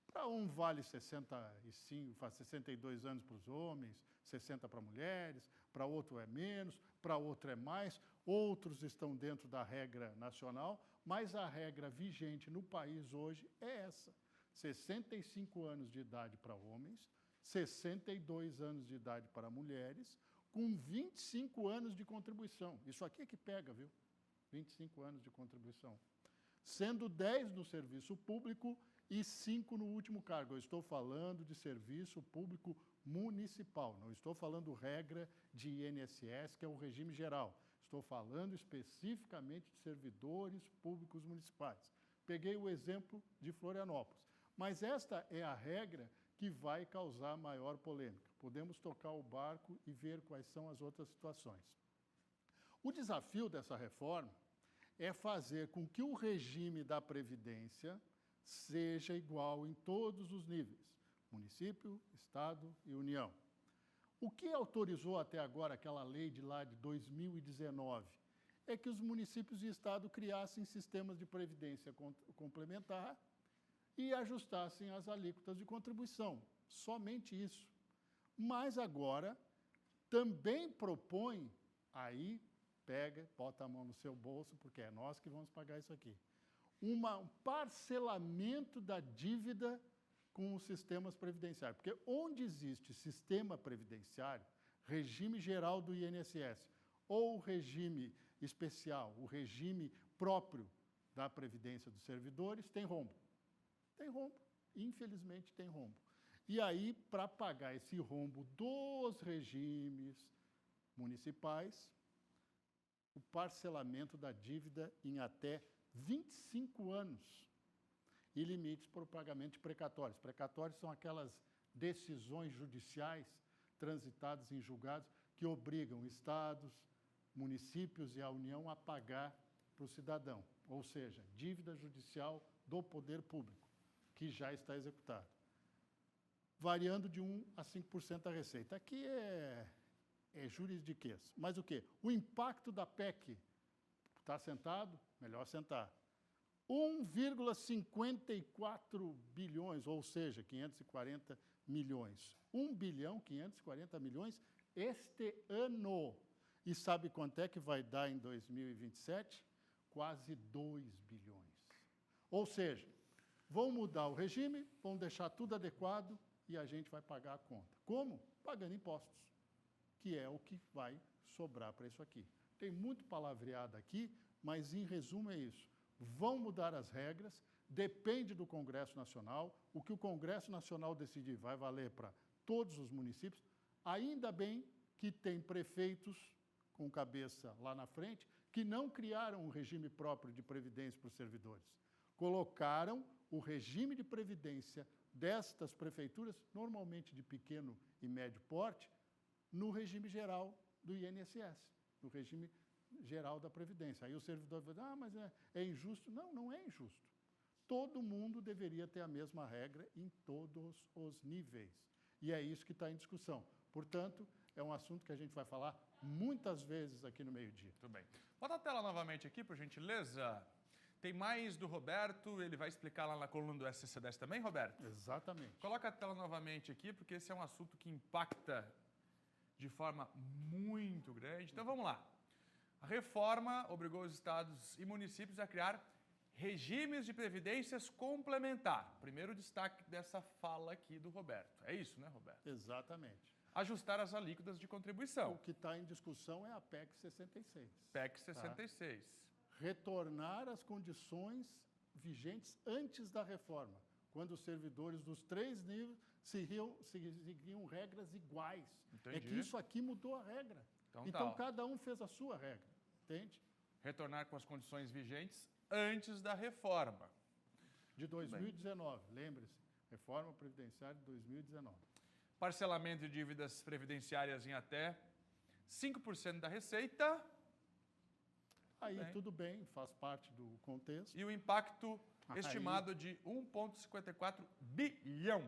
Para um vale 62 anos para os homens, 60 para mulheres, para outro é menos, para outro é mais, outros estão dentro da regra nacional, mas a regra vigente no país hoje é essa: 65 anos de idade para homens, 62 anos de idade para mulheres, com 25 anos de contribuição. Isso aqui é que pega, viu? 25 anos de contribuição. Sendo 10 no serviço público e 5 no último cargo. Eu estou falando de serviço público municipal, não estou falando regra de INSS, que é o regime geral. Estou falando especificamente de servidores públicos municipais. Peguei o exemplo de Florianópolis, mas esta é a regra que vai causar maior polêmica. Podemos tocar o barco e ver quais são as outras situações. O desafio dessa reforma é fazer com que o regime da Previdência seja igual em todos os níveis, município, Estado e União. O que autorizou até agora aquela lei de lá de 2019 é que os municípios e Estado criassem sistemas de previdência complementar e ajustassem as alíquotas de contribuição, somente isso. Mas agora também propõe, aí pega, bota a mão no seu bolso, porque é nós que vamos pagar isso aqui, um parcelamento da dívida com os sistemas previdenciários. Porque onde existe sistema previdenciário, regime geral do INSS, ou regime especial, o regime próprio da Previdência dos servidores, tem rombo. Tem rombo, infelizmente tem rombo. E aí, para pagar esse rombo dos regimes municipais, o parcelamento da dívida em até 25 anos e limites para o pagamento de precatórios. Precatórios são aquelas decisões judiciais transitadas em julgados que obrigam estados, municípios e a União a pagar para o cidadão, ou seja, dívida judicial do poder público, que já está executado, variando de 1% a 5% da receita. Aqui é juridiquês. Mas o quê? O impacto da PEC, está sentado? Melhor sentar. 1,54 bilhões, ou seja, 540 milhões. 1,540 bilhões este ano. E sabe quanto é que vai dar em 2027? Quase 2 bilhões. Ou seja, vão mudar o regime, vão deixar tudo adequado e a gente vai pagar a conta. Como? Pagando impostos, que é o que vai sobrar para isso aqui. Tem muito palavreado aqui, mas em resumo é isso. Vão mudar as regras, depende do Congresso Nacional. O que o Congresso Nacional decidir vai valer para todos os municípios. Ainda bem que tem prefeitos com cabeça lá na frente que não criaram um regime próprio de previdência para os servidores. Colocaram o regime de previdência destas prefeituras, normalmente de pequeno e médio porte, no regime geral do INSS, no regime geral da Previdência. Aí o servidor vai dizer, mas é injusto. Não, não é injusto. Todo mundo deveria ter a mesma regra em todos os níveis. E é isso que está em discussão. Portanto, é um assunto que a gente vai falar muitas vezes aqui no meio-dia. Muito bem. Bota a tela novamente aqui, por gentileza. Tem mais do Roberto, ele vai explicar lá na coluna do SC10 também, Roberto? Exatamente. Coloca a tela novamente aqui, porque esse é um assunto que impacta de forma muito grande. Então, vamos lá. A reforma obrigou os estados e municípios a criar regimes de previdências complementar. Primeiro destaque dessa fala aqui do Roberto. É isso, né, Roberto? Exatamente. Ajustar as alíquotas de contribuição. O que está em discussão é a PEC 66. PEC 66. Tá? Retornar às condições vigentes antes da reforma, quando os servidores dos 3 níveis seguiam regras iguais. Entendi. É que isso aqui mudou a regra. Então cada um fez a sua regra, entende? Retornar com as condições vigentes antes da reforma. De 2019, lembre-se, reforma previdenciária de 2019. parcelamento de dívidas previdenciárias em até 5% da receita. Aí tudo bem, faz parte do contexto. E o impacto estimado de 1,54 bilhão,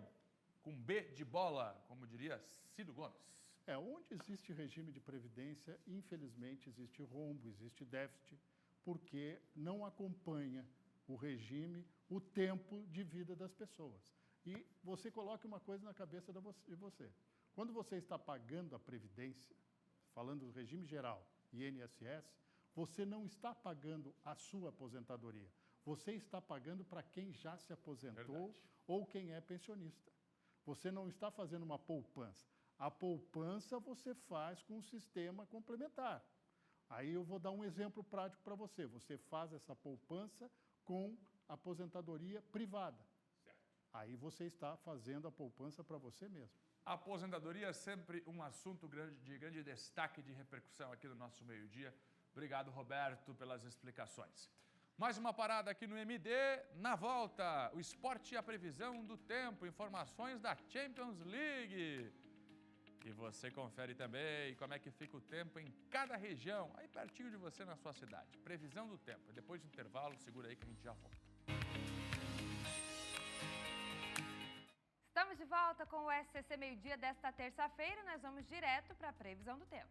com B de bola, como diria Ciro Gomes. Onde existe regime de previdência, infelizmente existe rombo, existe déficit, porque não acompanha o regime, o tempo de vida das pessoas. E você coloca uma coisa na cabeça de você. Quando você está pagando a previdência, falando do regime geral, INSS, você não está pagando a sua aposentadoria. Você está pagando para quem já se aposentou ou quem é pensionista. Você não está fazendo uma poupança. A poupança você faz com um sistema complementar. Aí eu vou dar um exemplo prático para você. Você faz essa poupança com aposentadoria privada. Certo. Aí você está fazendo a poupança para você mesmo. A aposentadoria é sempre um assunto de grande destaque de repercussão aqui no nosso meio-dia. Obrigado, Roberto, pelas explicações. Mais uma parada aqui no MD. Na volta, o esporte e a previsão do tempo. Informações da Champions League. E você confere também como é que fica o tempo em cada região, aí pertinho de você na sua cidade. Previsão do tempo. E depois do intervalo, segura aí que a gente já volta. Estamos de volta com o SCC Meio-Dia desta terça-feira. Nós vamos direto para a previsão do tempo.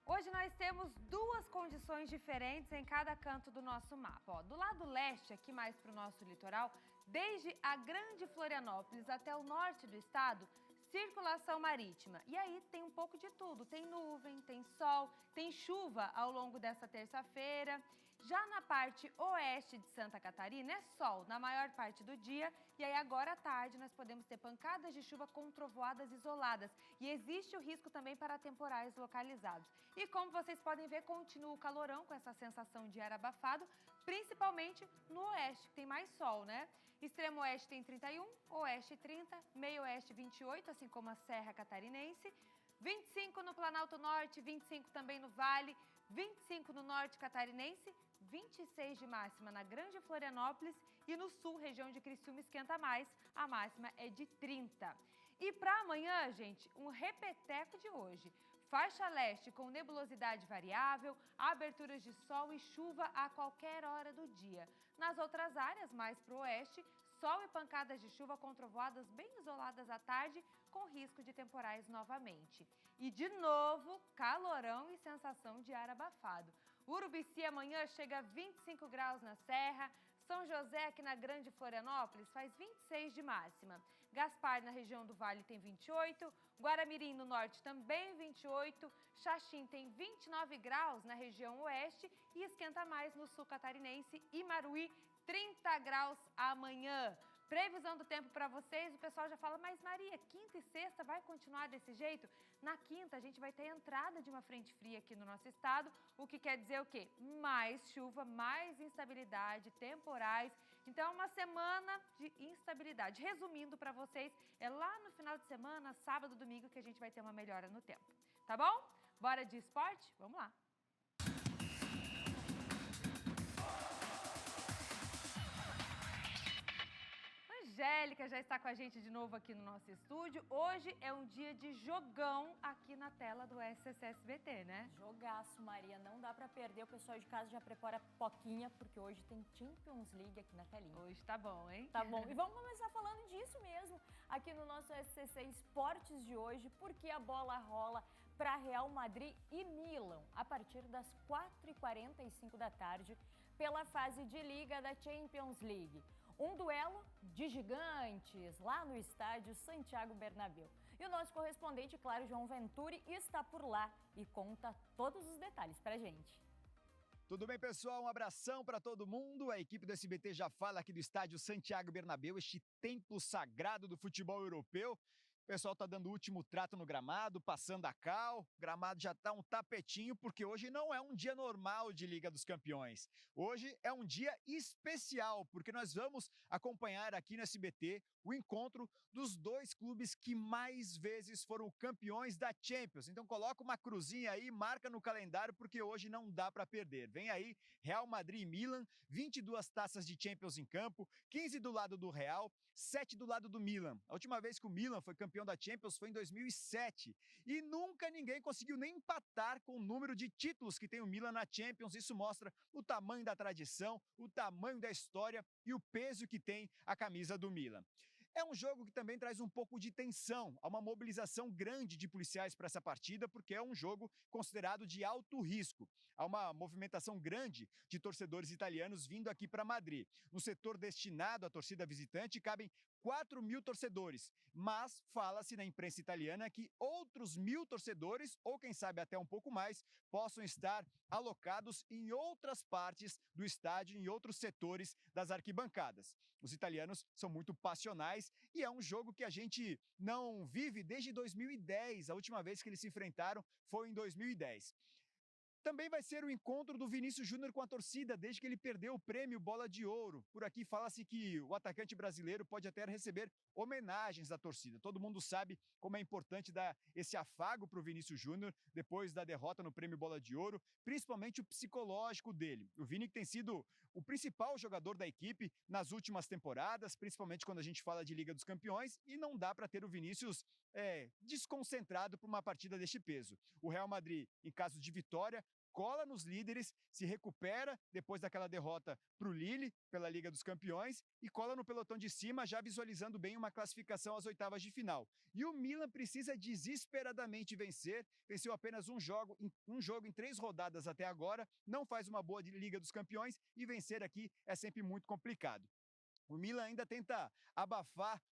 Hoje nós temos duas condições diferentes em cada canto do nosso mapa. Do lado leste, aqui mais para o nosso litoral, desde a Grande Florianópolis até o norte do estado, circulação marítima. E aí tem um pouco de tudo. Tem nuvem, tem sol, tem chuva ao longo dessa terça-feira. Já na parte oeste de Santa Catarina, é sol na maior parte do dia. E aí agora à tarde nós podemos ter pancadas de chuva com trovoadas isoladas. E existe o risco também para temporais localizados. E como vocês podem ver, continua o calorão com essa sensação de ar abafado, principalmente no oeste, que tem mais sol, né? Extremo oeste tem 31, oeste 30, meio oeste 28, assim como a Serra Catarinense. 25 no Planalto Norte, 25 também no Vale, 25 no Norte Catarinense, 26 de máxima na Grande Florianópolis e no sul, região de Criciúma, esquenta mais, a máxima é de 30. E para amanhã, gente, um repeteco de hoje. Faixa leste com nebulosidade variável, aberturas de sol e chuva a qualquer hora do dia. Nas outras áreas, mais para o oeste, sol e pancadas de chuva com trovoadas bem isoladas à tarde, com risco de temporais novamente. E de novo, calorão e sensação de ar abafado. Urubici amanhã chega a 25 graus na Serra. São José, aqui na Grande Florianópolis, faz 26 de máxima. Gaspar, na região do Vale, tem 28. Guaramirim, no norte, também 28. Xaxim tem 29 graus na região oeste e esquenta mais no sul catarinense. E Maruí, 30 graus amanhã. Previsão do tempo para vocês, o pessoal já fala, mas Maria, quinta e sexta vai continuar desse jeito? Na quinta, a gente vai ter a entrada de uma frente fria aqui no nosso estado, o que quer dizer o quê? Mais chuva, mais instabilidade, temporais. Então, é uma semana de instabilidade. Resumindo para vocês, é lá no final de semana, sábado, domingo, que a gente vai ter uma melhora no tempo. Tá bom? Bora de esporte? Vamos lá. Angélica já está com a gente de novo aqui no nosso estúdio. Hoje é um dia de jogão aqui na tela do SCC-SBT, né? Jogaço, Maria. Não dá pra perder. O pessoal de casa já prepara pipoquinha, porque hoje tem Champions League aqui na telinha. Hoje tá bom, hein? Tá bom. E vamos começar falando disso mesmo, aqui no nosso SCC Esportes de hoje, porque a bola rola para Real Madrid e Milan, a partir das 4h45 da tarde, pela fase de Liga da Champions League. Um duelo de gigantes lá no estádio Santiago Bernabéu. E o nosso correspondente, claro, João Venturi, está por lá e conta todos os detalhes pra gente. Tudo bem, pessoal? Um abração para todo mundo. A equipe do SBT já fala aqui do estádio Santiago Bernabéu, este templo sagrado do futebol europeu. O pessoal tá dando o último trato no gramado, passando a cal. O gramado já tá um tapetinho, porque hoje não é um dia normal de Liga dos Campeões. Hoje é um dia especial, porque nós vamos acompanhar aqui no SBT o encontro dos dois clubes que mais vezes foram campeões da Champions. Então coloca uma cruzinha aí, marca no calendário, porque hoje não dá para perder. Vem aí Real Madrid e Milan, 22 taças de Champions em campo, 15 do lado do Real, 7 do lado do Milan. A última vez que o Milan foi campeão da Champions foi em 2007. E nunca ninguém conseguiu nem empatar com o número de títulos que tem o Milan na Champions. Isso mostra o tamanho da tradição, o tamanho da história e o peso que tem a camisa do Milan. É um jogo que também traz um pouco de tensão. Há uma mobilização grande de policiais para essa partida, porque é um jogo considerado de alto risco. Há uma movimentação grande de torcedores italianos vindo aqui para Madrid. No setor destinado à torcida visitante, cabem 4.000 torcedores, mas fala-se na imprensa italiana que outros 1.000 torcedores, ou quem sabe até um pouco mais, possam estar alocados em outras partes do estádio, em outros setores das arquibancadas. Os italianos são muito passionais e é um jogo que a gente não vive desde 2010. A última vez que eles se enfrentaram foi em 2010. Também vai ser o encontro do Vinícius Júnior com a torcida, desde que ele perdeu o prêmio Bola de Ouro. Por aqui fala-se que o atacante brasileiro pode até receber homenagens da torcida. Todo mundo sabe como é importante dar esse afago para o Vinícius Júnior depois da derrota no prêmio Bola de Ouro, principalmente o psicológico dele. O Vini que tem sido o principal jogador da equipe nas últimas temporadas, principalmente quando a gente fala de Liga dos Campeões, e não dá para ter o Vinícius desconcentrado por uma partida deste peso. O Real Madrid, em caso de vitória, cola nos líderes, se recupera depois daquela derrota para o Lille pela Liga dos Campeões e cola no pelotão de cima, já visualizando bem uma classificação às oitavas de final. E o Milan precisa desesperadamente vencer, venceu apenas um jogo em 3 rodadas até agora, não faz uma boa Liga dos Campeões e vencer aqui é sempre muito complicado. O Milan ainda tenta abafar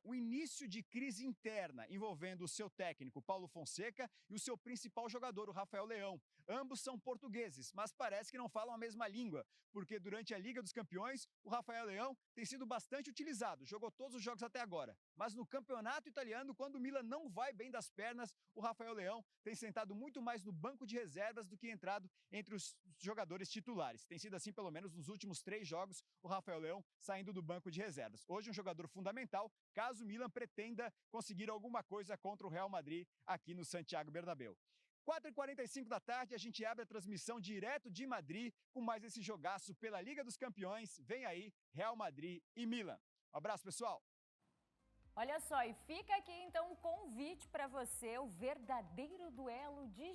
um início de crise interna envolvendo o seu técnico, Paulo Fonseca, e o seu principal jogador, o Rafael Leão. Ambos são portugueses, mas parece que não falam a mesma língua, porque durante a Liga dos Campeões, o Rafael Leão tem sido bastante utilizado, jogou todos os jogos até agora. Mas no campeonato italiano, quando o Milan não vai bem das pernas, o Rafael Leão tem sentado muito mais no banco de reservas do que entrado entre os jogadores titulares. Tem sido assim pelo menos nos últimos 3 jogos, o Rafael Leão saindo do banco de reservas. Hoje um jogador fundamental, caso o Milan pretenda conseguir alguma coisa contra o Real Madrid aqui no Santiago Bernabéu. 4h45 da tarde, a gente abre a transmissão direto de Madrid com mais esse jogaço pela Liga dos Campeões. Vem aí, Real Madrid e Milan. Um abraço, pessoal! Olha só, e fica aqui então um convite para você, o verdadeiro duelo de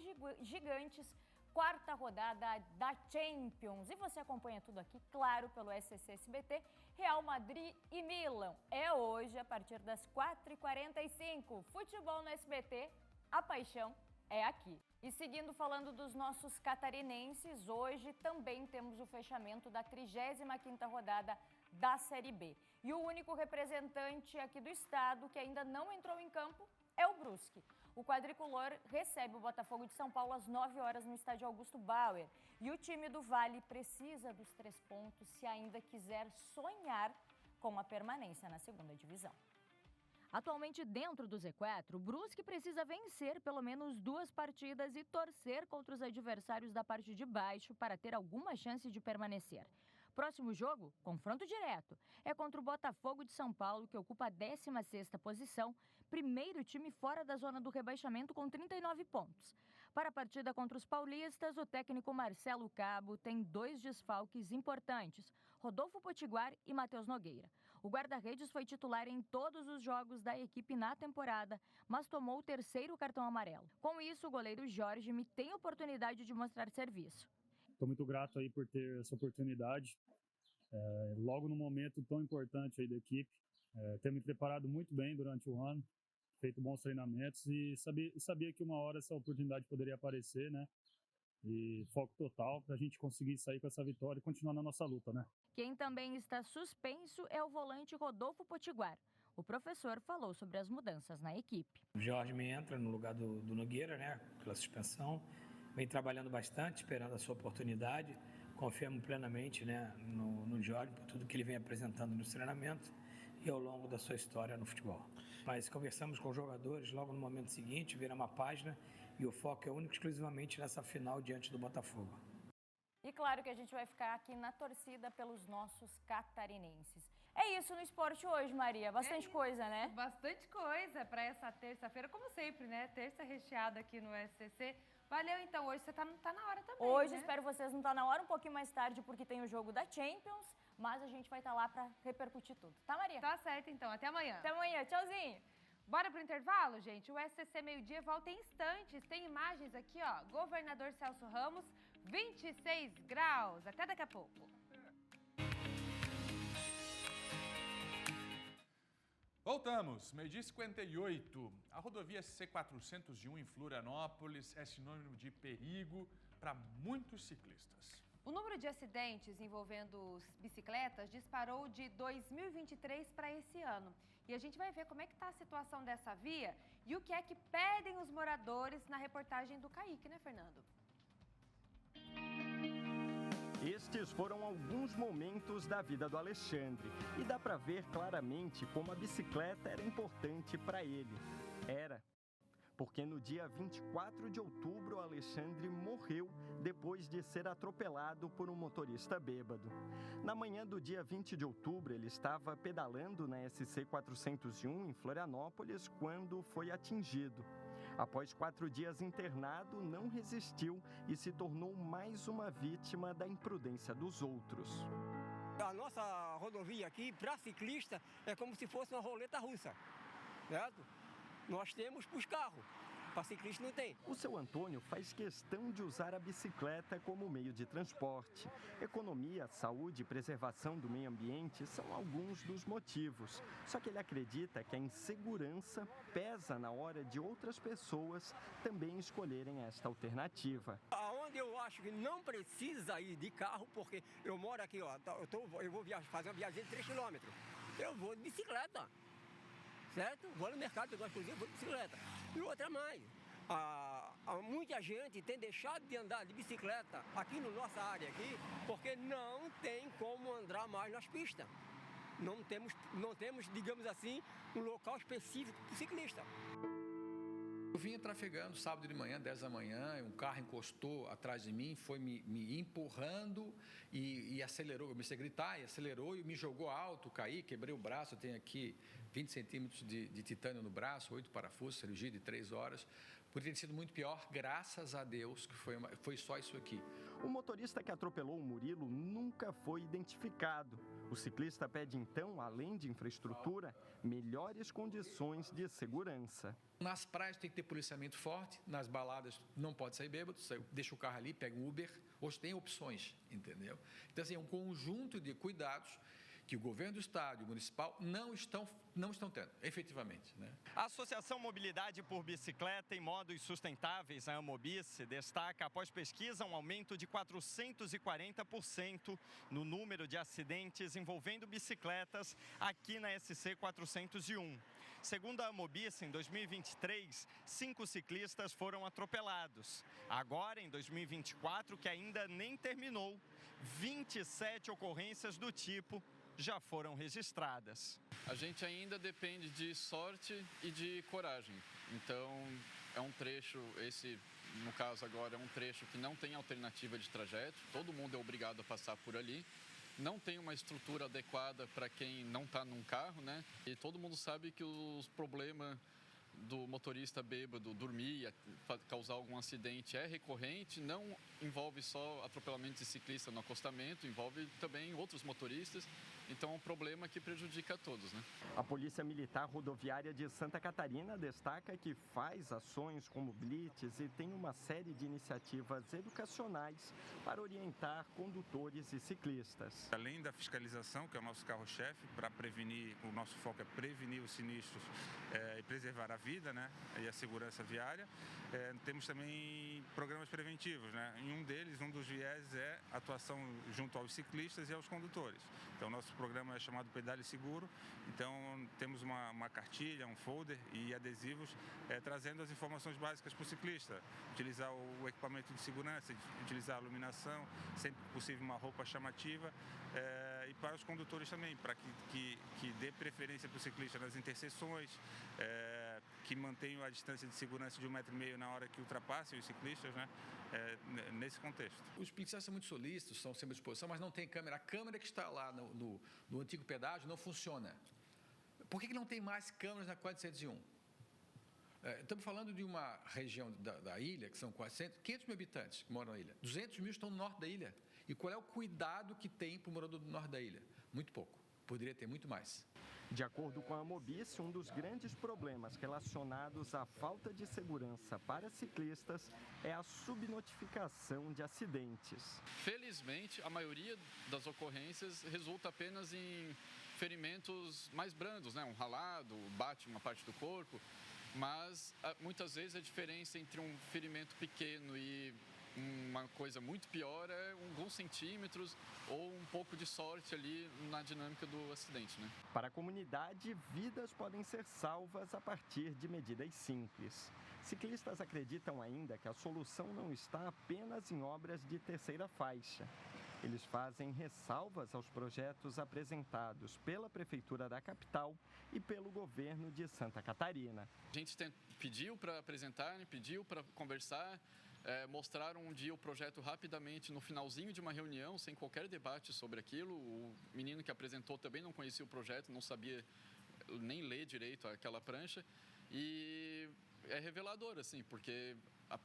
gigantes, 4ª rodada da Champions. E você acompanha tudo aqui, claro, pelo SCC SBT, Real Madrid e Milan. É hoje, a partir das 4h45. Futebol no SBT, a paixão é aqui. E seguindo falando dos nossos catarinenses, hoje também temos o fechamento da 35ª rodada da Série B. E o único representante aqui do estado que ainda não entrou em campo é o Brusque. O quadricolor recebe o Botafogo de São Paulo às 9 horas no estádio Augusto Bauer. E o time do Vale precisa dos 3 pontos se ainda quiser sonhar com a permanência na 2ª divisão. Atualmente dentro do Z4, o Brusque precisa vencer pelo menos 2 partidas e torcer contra os adversários da parte de baixo para ter alguma chance de permanecer. Próximo jogo, confronto direto, é contra o Botafogo de São Paulo, que ocupa a 16ª posição, primeiro time fora da zona do rebaixamento com 39 pontos. Para a partida contra os paulistas, o técnico Marcelo Cabo tem 2 desfalques importantes, Rodolfo Potiguar e Matheus Nogueira. O guarda-redes foi titular em todos os jogos da equipe na temporada, mas tomou o 3º cartão amarelo. Com isso, o goleiro Jorge me tem oportunidade de mostrar serviço. Estou muito grato aí por ter essa oportunidade, logo no momento tão importante aí da equipe. Ter me preparado muito bem durante o ano, feito bons treinamentos e sabia que uma hora essa oportunidade poderia aparecer, né? E foco total para a gente conseguir sair com essa vitória e continuar na nossa luta, né? Quem também está suspenso é o volante Rodolfo Potiguar. O professor falou sobre as mudanças na equipe. O Jorge me entra no lugar do Nogueira, né? Pela suspensão. Vem trabalhando bastante, esperando a sua oportunidade. Confiamos plenamente, né, no Jorge, por tudo que ele vem apresentando nos treinamentos. e ao longo da sua história no futebol. Mas conversamos com os jogadores logo no momento seguinte, viramos uma página e o foco é único e exclusivamente nessa final diante do Botafogo. E claro que a gente vai ficar aqui na torcida pelos nossos catarinenses. É isso no esporte hoje, Maria. Bastante coisa, né? Bastante coisa para essa terça-feira, como sempre, né? Terça recheada aqui no SCC. Valeu, então. Hoje você tá na hora também, Hoje, né? espero vocês não tá na hora, um pouquinho mais tarde, porque tem o jogo da Champions. Mas a gente vai estar lá para repercutir tudo. Tá, Maria? Tá certo, então. Até amanhã. Até amanhã. Tchauzinho. Bora pro intervalo, gente? O SCC Meio-Dia volta em instantes. Tem imagens aqui, ó. Governador Celso Ramos, 26 graus. Até daqui a pouco. Voltamos, meio-dia 58. A rodovia SC401 em Florianópolis é sinônimo de perigo para muitos ciclistas. O número de acidentes envolvendo bicicletas disparou de 2023 para esse ano. E a gente vai ver como é que está a situação dessa via e o que é que pedem os moradores na reportagem do Kaique, né, Fernando? Estes foram alguns momentos da vida do Alexandre e dá para ver claramente como a bicicleta era importante para ele. Era. Porque no dia 24 de outubro, Alexandre morreu depois de ser atropelado por um motorista bêbado. Na manhã do dia 20 de outubro, ele estava pedalando na SC401 em Florianópolis quando foi atingido. Após 4 dias internado, não resistiu e se tornou mais uma vítima da imprudência dos outros. A nossa rodovia aqui, para ciclista, é como se fosse uma roleta russa, certo? Nós temos para os carros, para ciclista não tem. O seu Antônio faz questão de usar a bicicleta como meio de transporte. Economia, saúde e preservação do meio ambiente são alguns dos motivos. Só que ele acredita que a insegurança pesa na hora de outras pessoas também escolherem esta alternativa. Aonde eu acho que não precisa ir de carro, porque eu moro aqui, ó, eu vou fazer uma viagem de 3 km. Eu vou de bicicleta. Certo? Vou no mercado pegar as coisinhas, vou de bicicleta. E outra mais, muita gente tem deixado de andar de bicicleta aqui na nossa área aqui, porque não tem como andar mais nas pistas. Não temos, digamos assim, um local específico para o ciclista. Eu vinha trafegando sábado de manhã, 10 da manhã, um carro encostou atrás de mim, foi me empurrando e acelerou. Eu comecei a gritar e acelerou e me jogou alto, caí, quebrei o braço. Eu tenho aqui 20 centímetros de titânio no braço, 8 parafusos, cirurgia de 3 horas. Poderia ter sido muito pior, graças a Deus, que foi só isso aqui. O motorista que atropelou o Murilo nunca foi identificado. O ciclista pede então, além de infraestrutura, melhores condições de segurança. Nas praias tem que ter policiamento forte, nas baladas não pode sair bêbado, deixa o carro ali, pega um Uber. Hoje tem opções, entendeu? Então, assim, é um conjunto de cuidados que o governo do estado e o municipal não estão tendo, efetivamente, né? A Associação Mobilidade por Bicicleta e Modos Sustentáveis, a Amobice, destaca após pesquisa um aumento de 440% no número de acidentes envolvendo bicicletas aqui na SC 401. Segundo a Amobice, em 2023, 5 ciclistas foram atropelados. Agora, em 2024, que ainda nem terminou, 27 ocorrências do tipo já foram registradas. A gente ainda depende de sorte e de coragem. Então, é um trecho, esse, no caso agora, é um trecho que não tem alternativa de trajeto. Todo mundo é obrigado a passar por ali. Não tem uma estrutura adequada para quem não está num carro, né? E todo mundo sabe que os problemas do motorista bêbado dormir e causar algum acidente é recorrente, não envolve só atropelamento de ciclista no acostamento, envolve também outros motoristas, então é um problema que prejudica a todos, né? A Polícia Militar Rodoviária de Santa Catarina destaca que faz ações como blitz e tem uma série de iniciativas educacionais para orientar condutores e ciclistas. Além da fiscalização, que é o nosso carro-chefe, para prevenir, o nosso foco é prevenir os sinistros e preservar a vida, né, e a segurança viária. Temos também programas preventivos, né? Em um deles, um dos vieses é atuação junto aos ciclistas e aos condutores. Então, nosso programa é chamado Pedale Seguro. Então, temos uma cartilha, um folder e adesivos trazendo as informações básicas para o ciclista. Utilizar o equipamento de segurança, utilizar a iluminação, sempre que possível uma roupa chamativa e para os condutores também, para que dê preferência para o ciclista nas interseções, que mantenham a distância de segurança de 1,5 m na hora que ultrapassem os ciclistas, né? Nesse contexto. Os policiais são muito solícitos, são sempre à disposição, mas não tem câmera. A câmera que está lá no antigo pedágio não funciona. Por que não tem mais câmeras na 401? Estamos falando de uma região da ilha, que são 500 mil habitantes que moram na ilha. 200 mil estão no norte da ilha. E qual é o cuidado que tem para o morador do norte da ilha? Muito pouco. Poderia ter muito mais. De acordo com a Mobice, um dos grandes problemas relacionados à falta de segurança para ciclistas é a subnotificação de acidentes. Felizmente, a maioria das ocorrências resulta apenas em ferimentos mais brandos, né? Um ralado, bate uma parte do corpo, mas muitas vezes a diferença entre um ferimento pequeno e uma coisa muito pior é alguns centímetros ou um pouco de sorte ali na dinâmica do acidente, né? Para a comunidade, vidas podem ser salvas a partir de medidas simples. Ciclistas acreditam ainda que a solução não está apenas em obras de terceira faixa. Eles fazem ressalvas aos projetos apresentados pela Prefeitura da capital e pelo governo de Santa Catarina. A gente pediu para apresentar, pediu para conversar, mostraram um dia o projeto rapidamente no finalzinho de uma reunião, sem qualquer debate sobre aquilo. O menino que apresentou também não conhecia o projeto, não sabia nem ler direito aquela prancha. E é revelador, assim, porque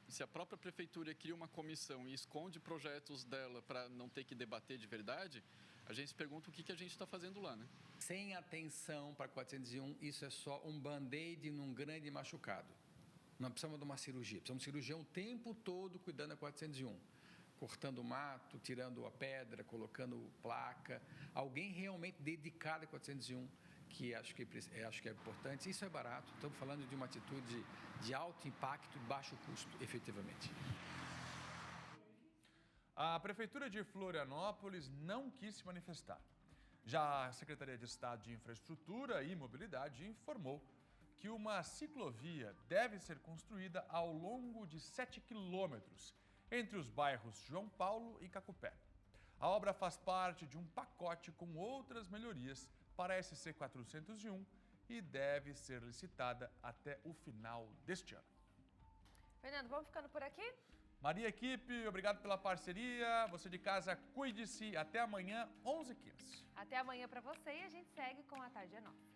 se a própria prefeitura cria uma comissão e esconde projetos dela para não ter que debater de verdade, a gente se pergunta o que a gente está fazendo lá, né? Sem atenção para 401, isso é só um band-aid num grande machucado. Não precisamos de uma cirurgia, precisamos de cirurgião o tempo todo cuidando da 401. Cortando o mato, tirando a pedra, colocando placa. Alguém realmente dedicado a 401, que acho que é importante. Isso é barato, estamos falando de uma atitude de alto impacto e baixo custo, efetivamente. A Prefeitura de Florianópolis não quis se manifestar. Já a Secretaria de Estado de Infraestrutura e Mobilidade informou que uma ciclovia deve ser construída ao longo de 7 quilômetros entre os bairros João Paulo e Cacupé. A obra faz parte de um pacote com outras melhorias para a SC 401 e deve ser licitada até o final deste ano. Fernando, vamos ficando por aqui? Maria, equipe, obrigado pela parceria. Você de casa, cuide-se. Até amanhã, 11h15. Até amanhã para você e a gente segue com A Tarde é Nossa.